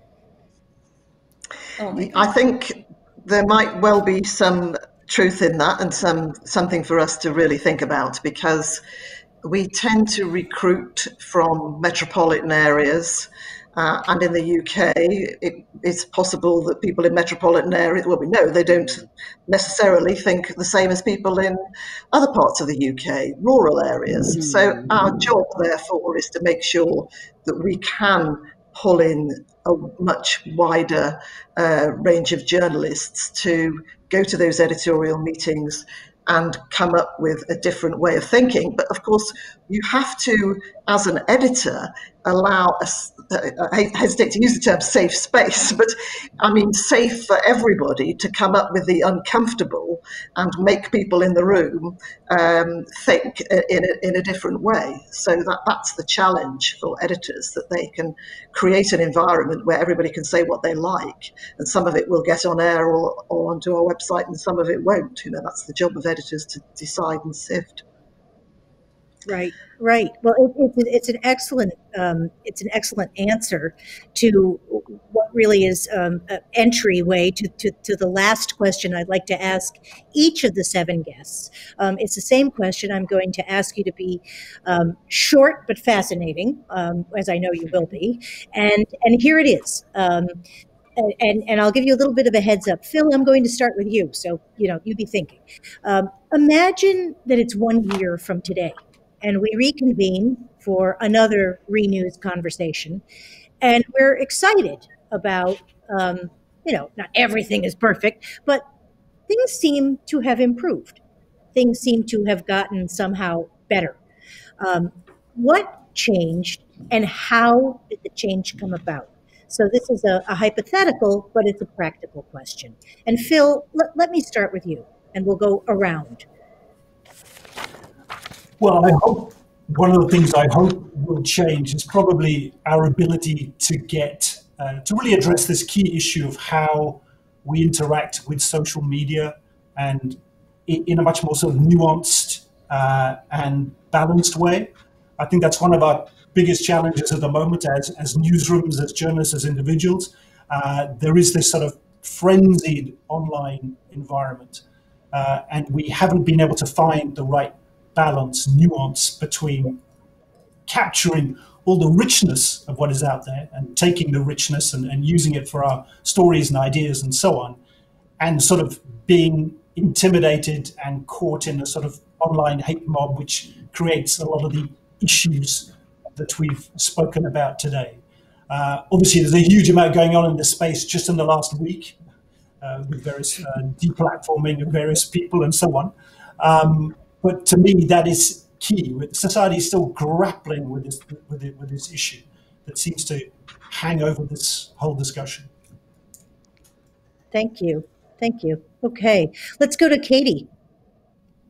Speaker 6: I think there might well be some truth in that and something for us to really think about, because we tend to recruit from metropolitan areas. And in the UK, it's possible that people in metropolitan areas, well, we know they don't necessarily think the same as people in other parts of the UK, rural areas. So our job, therefore, is to make sure that we can pull in a much wider range of journalists to go to those editorial meetings and come up with a different way of thinking. But of course, you have to, as an editor, allow I hesitate to use the term safe space, but I mean safe for everybody to come up with the uncomfortable and make people in the room think in a different way. So that's the challenge for editors, that they can create an environment where everybody can say what they like, and some of it will get on air or onto our website, and some of it won't. That's the job of editors to decide and sift.
Speaker 1: Right. Well, it's an excellent answer to what really is an entryway to the last question I'd like to ask each of the 7 guests. It's the same question. I'm going to ask you to be short but fascinating, as I know you will be. And here it is. And I'll give you a little bit of a heads up. Phil, I'm going to start with you. So, you be thinking. Imagine that it's 1 year from today, and we reconvene for another ReNews conversation. And we're excited about, not everything is perfect, but things seem to have improved. Things seem to have gotten somehow better. What changed, and how did the change come about? So this is a hypothetical, but it's a practical question. And Phil, let me start with you. And we'll go around.
Speaker 7: Well, I hope one of the things I hope will change is probably our ability to get to really address this key issue of how we interact with social media, and in a much more sort of nuanced and balanced way. I think that's one of our biggest challenges at the moment as newsrooms, as journalists, as individuals. There is this sort of frenzied online environment, and we haven't been able to find the right balance, nuance between capturing all the richness of what is out there and taking the richness and using it for our stories and ideas and so on, and sort of being intimidated and caught in a sort of online hate mob, which creates a lot of the issues that we've spoken about today. Obviously, there's a huge amount going on in this space just in the last week with various deplatforming of various people and so on. But to me, that is key. Society is still grappling with this issue that seems to hang over this whole discussion.
Speaker 1: Thank you. Thank you. Okay, let's go to Katie.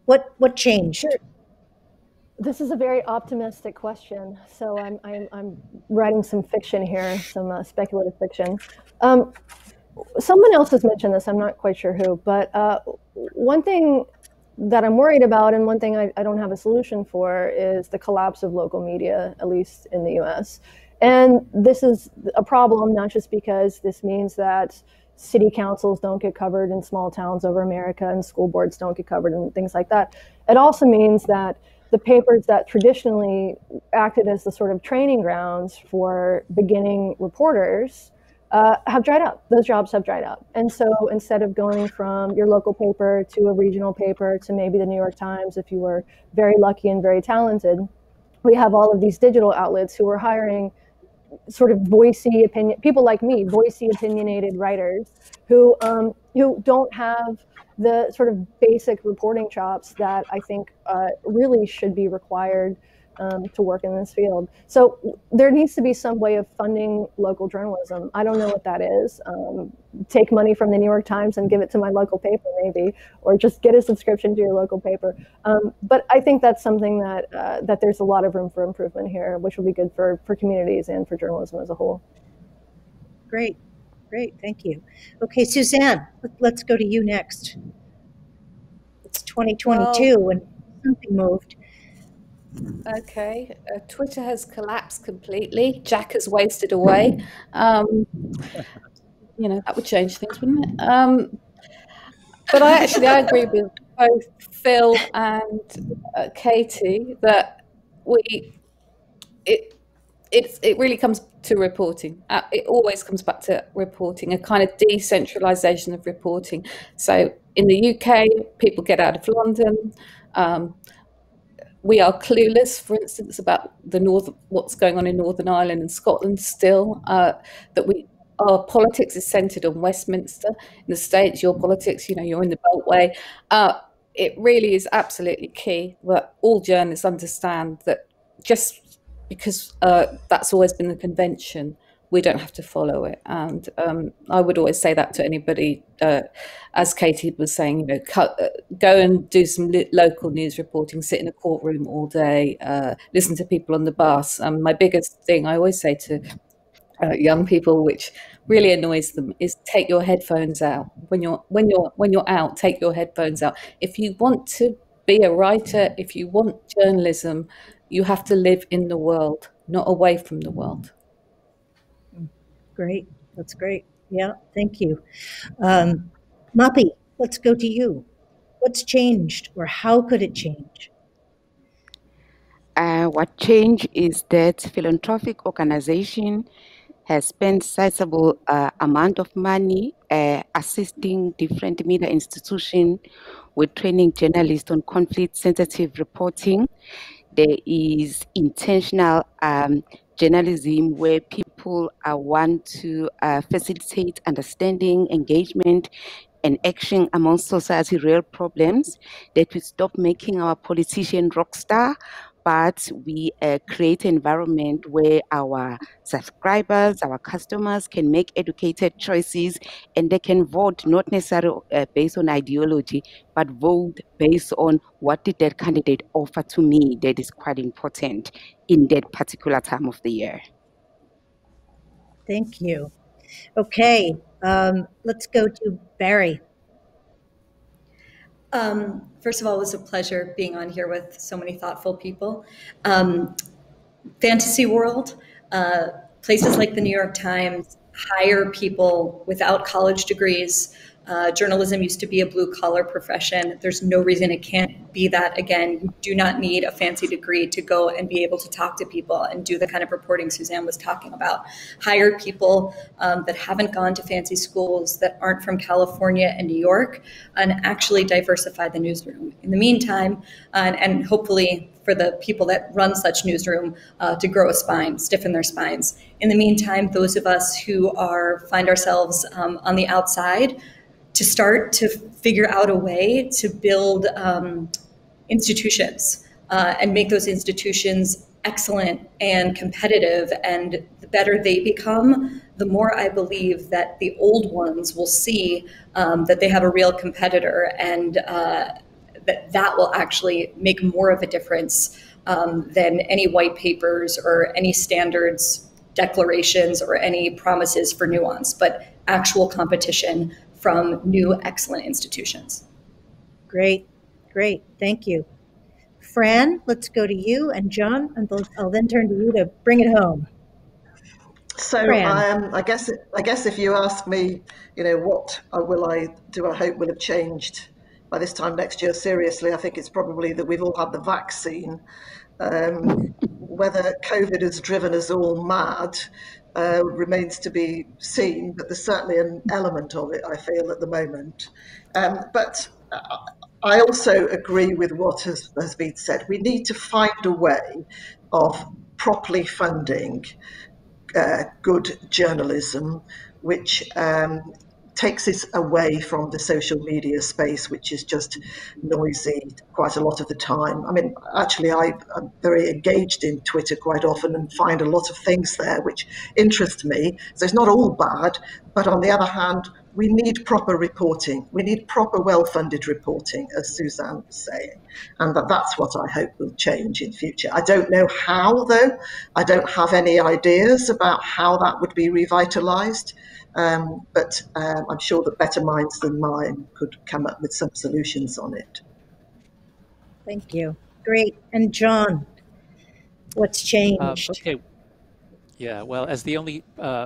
Speaker 1: What changed?
Speaker 4: Sure. This is a very optimistic question, so I'm writing some fiction here, some speculative fiction. Someone else has mentioned this, I'm not quite sure who, but one thing that I'm worried about, and one thing I don't have a solution for, is the collapse of local media, at least in the US. And this is a problem, not just because this means that city councils don't get covered in small towns over America and school boards don't get covered and things like that. It also means that the papers that traditionally acted as the sort of training grounds for beginning reporters have dried up. Those jobs have dried up. And so instead of going from your local paper to a regional paper to maybe the New York Times, if you were very lucky and very talented, we have all of these digital outlets who are hiring sort of voicey opinion, people like me, voicey opinionated writers who don't have the sort of basic reporting chops that I think really should be required to work in this field. So there needs to be some way of funding local journalism. I don't know what that is. Take money from the New York Times and give it to my local paper maybe, or just get a subscription to your local paper. But I think that's something that there's a lot of room for improvement here, which will be good for communities and for journalism as a whole.
Speaker 1: Great, thank you. Okay, Suzanne, let's go to you next. It's 2022 and something moved.
Speaker 3: Okay, Twitter has collapsed completely. Jack has wasted away. That would change things, wouldn't it? But I agree with both Phil and Katie that it really comes to reporting. It always comes back to reporting, a kind of decentralization of reporting. So in the UK, people get out of London. We are clueless, for instance, about what's going on in Northern Ireland and Scotland still, our politics is centred on Westminster. In the States, your politics, you're in the Beltway. It really is absolutely key that all journalists understand that just because that's always been the convention, we don't have to follow it. And I would always say that to anybody, as Katie was saying, go and do some local news reporting, sit in a courtroom all day, listen to people on the bus. My biggest thing I always say to young people, which really annoys them, is take your headphones out. When you're out, take your headphones out. If you want to be a writer, if you want journalism, you have to live in the world, not away from the world.
Speaker 1: Great. That's great. Yeah, thank you. Mapi, let's go to you. What's changed, or how could it change?
Speaker 8: What changed is that philanthropic organization has spent sizable amount of money assisting different media institutions with training journalists on conflict-sensitive reporting. There is intentional journalism where people want to facilitate understanding, engagement, and action among society real problems, that we stop making our politician rock star, but we create an environment where our subscribers, our customers can make educated choices, and they can vote not necessarily based on ideology, but vote based on what did that candidate offer to me that is quite important in that particular time of the year.
Speaker 1: Thank you. Okay, let's go to Bari.
Speaker 2: First of all, it was a pleasure being on here with so many thoughtful people. Fantasy world, places like the New York Times hire people without college degrees. Journalism used to be a blue-collar profession. There's no reason it can't be that again. You do not need a fancy degree to go and be able to talk to people and do the kind of reporting Suzanne was talking about. Hire people that haven't gone to fancy schools, that aren't from California and New York, and actually diversify the newsroom. In the meantime, and hopefully for the people that run such newsroom to grow a spine, stiffen their spines. In the meantime, those of us who find ourselves on the outside, to start to figure out a way to build institutions and make those institutions excellent and competitive. And the better they become, the more I believe that the old ones will see that they have a real competitor, and that will actually make more of a difference than any white papers or any standards declarations or any promises for nuance, but actual competition from new excellent institutions.
Speaker 1: Great, great, thank you. Fran, let's go to you, and John, and I'll then turn to you to bring it home.
Speaker 6: So I guess if you ask me, what I hope will have changed by this time next year, seriously, I think it's probably that we've all had the vaccine. Whether COVID has driven us all mad remains to be seen, but there's certainly an element of it, I feel, at the moment. But I also agree with what has been said. We need to find a way of properly funding good journalism, which takes us away from the social media space, which is just noisy quite a lot of the time. I mean, actually, I'm very engaged in Twitter quite often and find a lot of things there which interest me. So it's not all bad, but on the other hand, we need proper reporting. We need proper, well-funded reporting, as Suzanne was saying. And that's what I hope will change in future. I don't know how, though. I don't have any ideas about how that would be revitalized. But I'm sure that better minds than mine could come up with some solutions on it.
Speaker 1: Thank you. Great. And John, what's changed?
Speaker 5: Okay. Yeah, well, as the only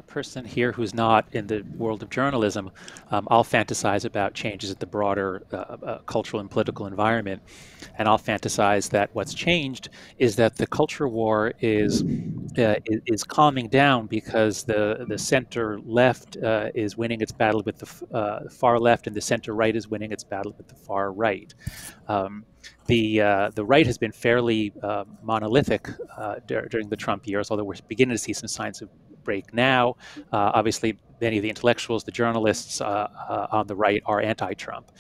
Speaker 5: person here who's not in the world of journalism, I'll fantasize about changes in the broader cultural and political environment. And I'll fantasize that what's changed is that the culture war is calming down because the center left is winning its battle with the far left, and the center right is winning its battle with the far right. The right has been fairly monolithic during the Trump years, although we're beginning to see some signs of break now. Obviously, many of the intellectuals, the journalists on the right are anti-Trump.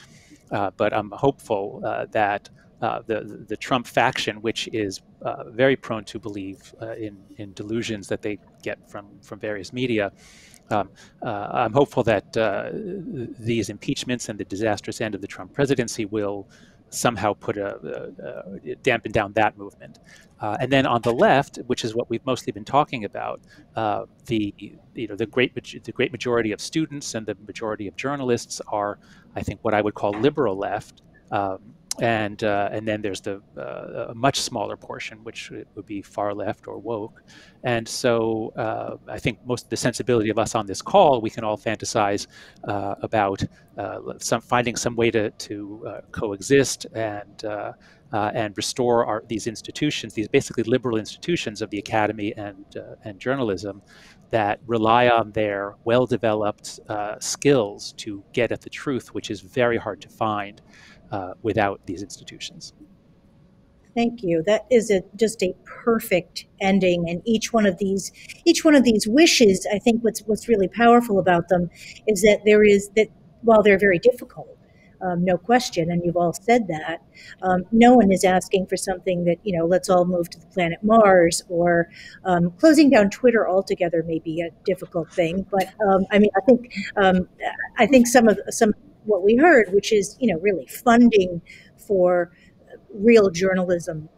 Speaker 5: But I'm hopeful that the Trump faction, which is very prone to believe in delusions that they get from various media, I'm hopeful that these impeachments and the disastrous end of the Trump presidency will somehow dampen down that movement. And then on the left, which is what we've mostly been talking about, the great majority of students and the majority of journalists are, I think, what I would call liberal left. And then there's a much smaller portion, which would be far left or woke. And so I think most of the sensibility of us on this call, we can all fantasize about finding some way to coexist and restore these institutions, these basically liberal institutions of the academy and journalism that rely on their well-developed skills to get at the truth, which is very hard to find without these institutions.
Speaker 1: Thank you. That is just a perfect ending. And each one of these wishes, I think what's really powerful about them is that while they're very difficult, no question, and you've all said that. No one is asking for something that, let's all move to the planet Mars, or closing down Twitter altogether may be a difficult thing. But I think some what we heard, which is, really funding for real journalism,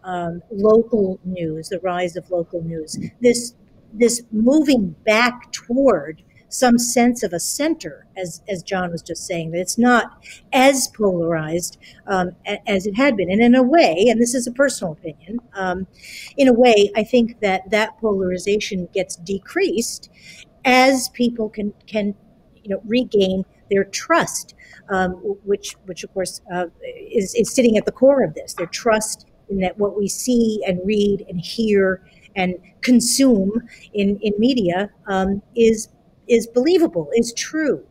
Speaker 1: local news, the rise of local news, this moving back toward some sense of a center, as John was just saying, that it's not as polarized as it had been. And in a way, and this is a personal opinion, in a way, I think that polarization gets decreased as people can regain their trust, which of course is sitting at the core of this. Their trust in that what we see and read and hear and consume in media is believable, is true.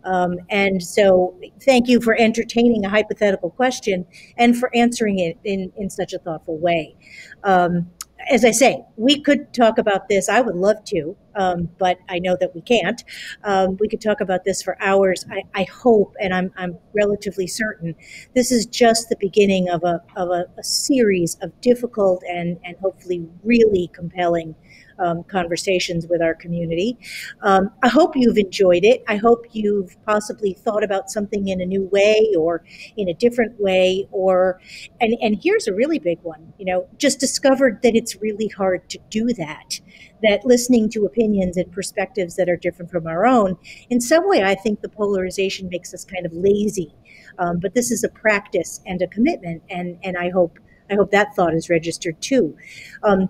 Speaker 1: And so thank you for entertaining a hypothetical question and for answering it in such a thoughtful way. As I say, we could talk about this. I would love to, but I know that we can't. We could talk about this for hours. I hope, and I'm relatively certain, this is just the beginning of a series of difficult and hopefully really compelling conversations with our community. I hope you've enjoyed it. I hope you've possibly thought about something in a new way or in a different way, and here's a really big one, just discovered that it's really hard to do that listening to opinions and perspectives that are different from our own, in some way, I think the polarization makes us kind of lazy. But this is a practice and a commitment, and I hope that thought is registered too.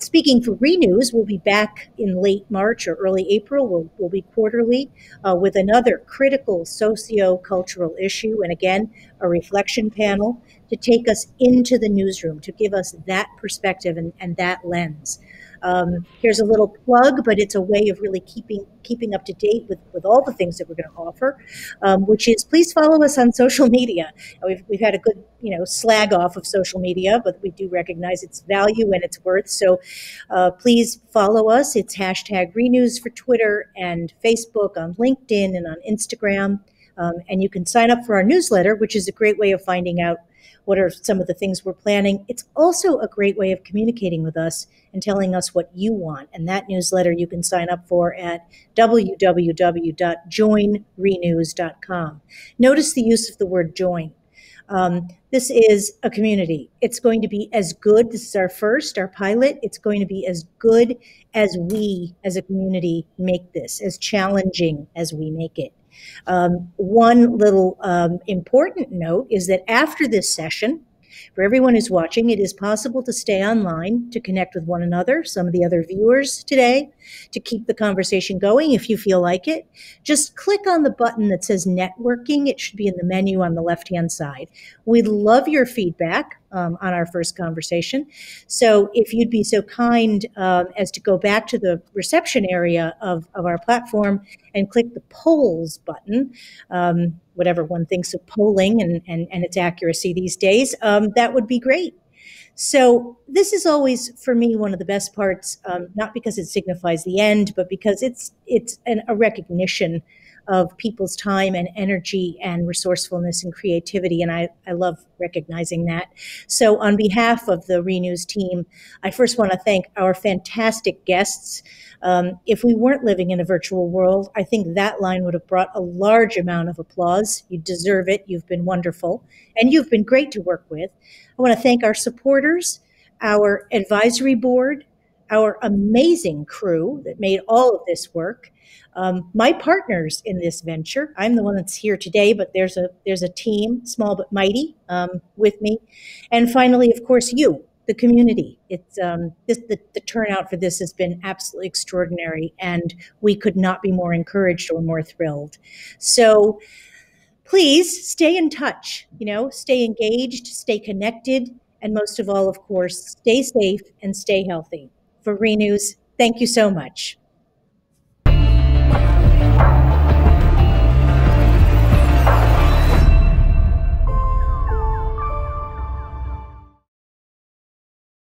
Speaker 1: Speaking for ReNews, we'll be back in late March or early April. We'll be quarterly with another critical socio-cultural issue, and again, a reflection panel to take us into the newsroom, to give us that perspective and that lens. Here's a little plug, but it's a way of really keeping up to date with all the things that we're going to offer, which is please follow us on social media. We've had a good slag off of social media, but we do recognize its value and its worth. So please follow us. It's #ReNews for Twitter and Facebook, on LinkedIn and on Instagram. And you can sign up for our newsletter, which is a great way of finding out what are some of the things we're planning. It's also a great way of communicating with us and telling us what you want. And that newsletter you can sign up for at www.joinrenews.com. Notice the use of the word join. This is a community. It's going to be as good. This is our pilot. It's going to be as good as we as a community make this, as challenging as we make it. One little important note is that after this session, for everyone who's watching, it is possible to stay online to connect with one another, some of the other viewers today, to keep the conversation going if you feel like it. Just click on the button that says networking. It should be in the menu on the left-hand side. We'd love your feedback on our first conversation. So if you'd be so kind as to go back to the reception area of our platform and click the polls button, whatever one thinks of polling and its accuracy these days, that would be great. So this is always, for me, one of the best parts, not because it signifies the end, but because it's a recognition of people's time and energy and resourcefulness and creativity. And I love recognizing that. So on behalf of the ReNews team, I first want to thank our fantastic guests. If we weren't living in a virtual world, I think that line would have brought a large amount of applause. You deserve it. You've been wonderful. And you've been great to work with. I want to thank our supporters, our advisory board, our amazing crew that made all of this work. My partners in this venture. I'm the one that's here today, but there's a team, small but mighty, with me. And finally, of course, you, the community. It's the turnout for this has been absolutely extraordinary, and we could not be more encouraged or more thrilled. So please stay in touch, stay engaged, stay connected, and most of all, of course, stay safe and stay healthy. For ReNews, thank you so much.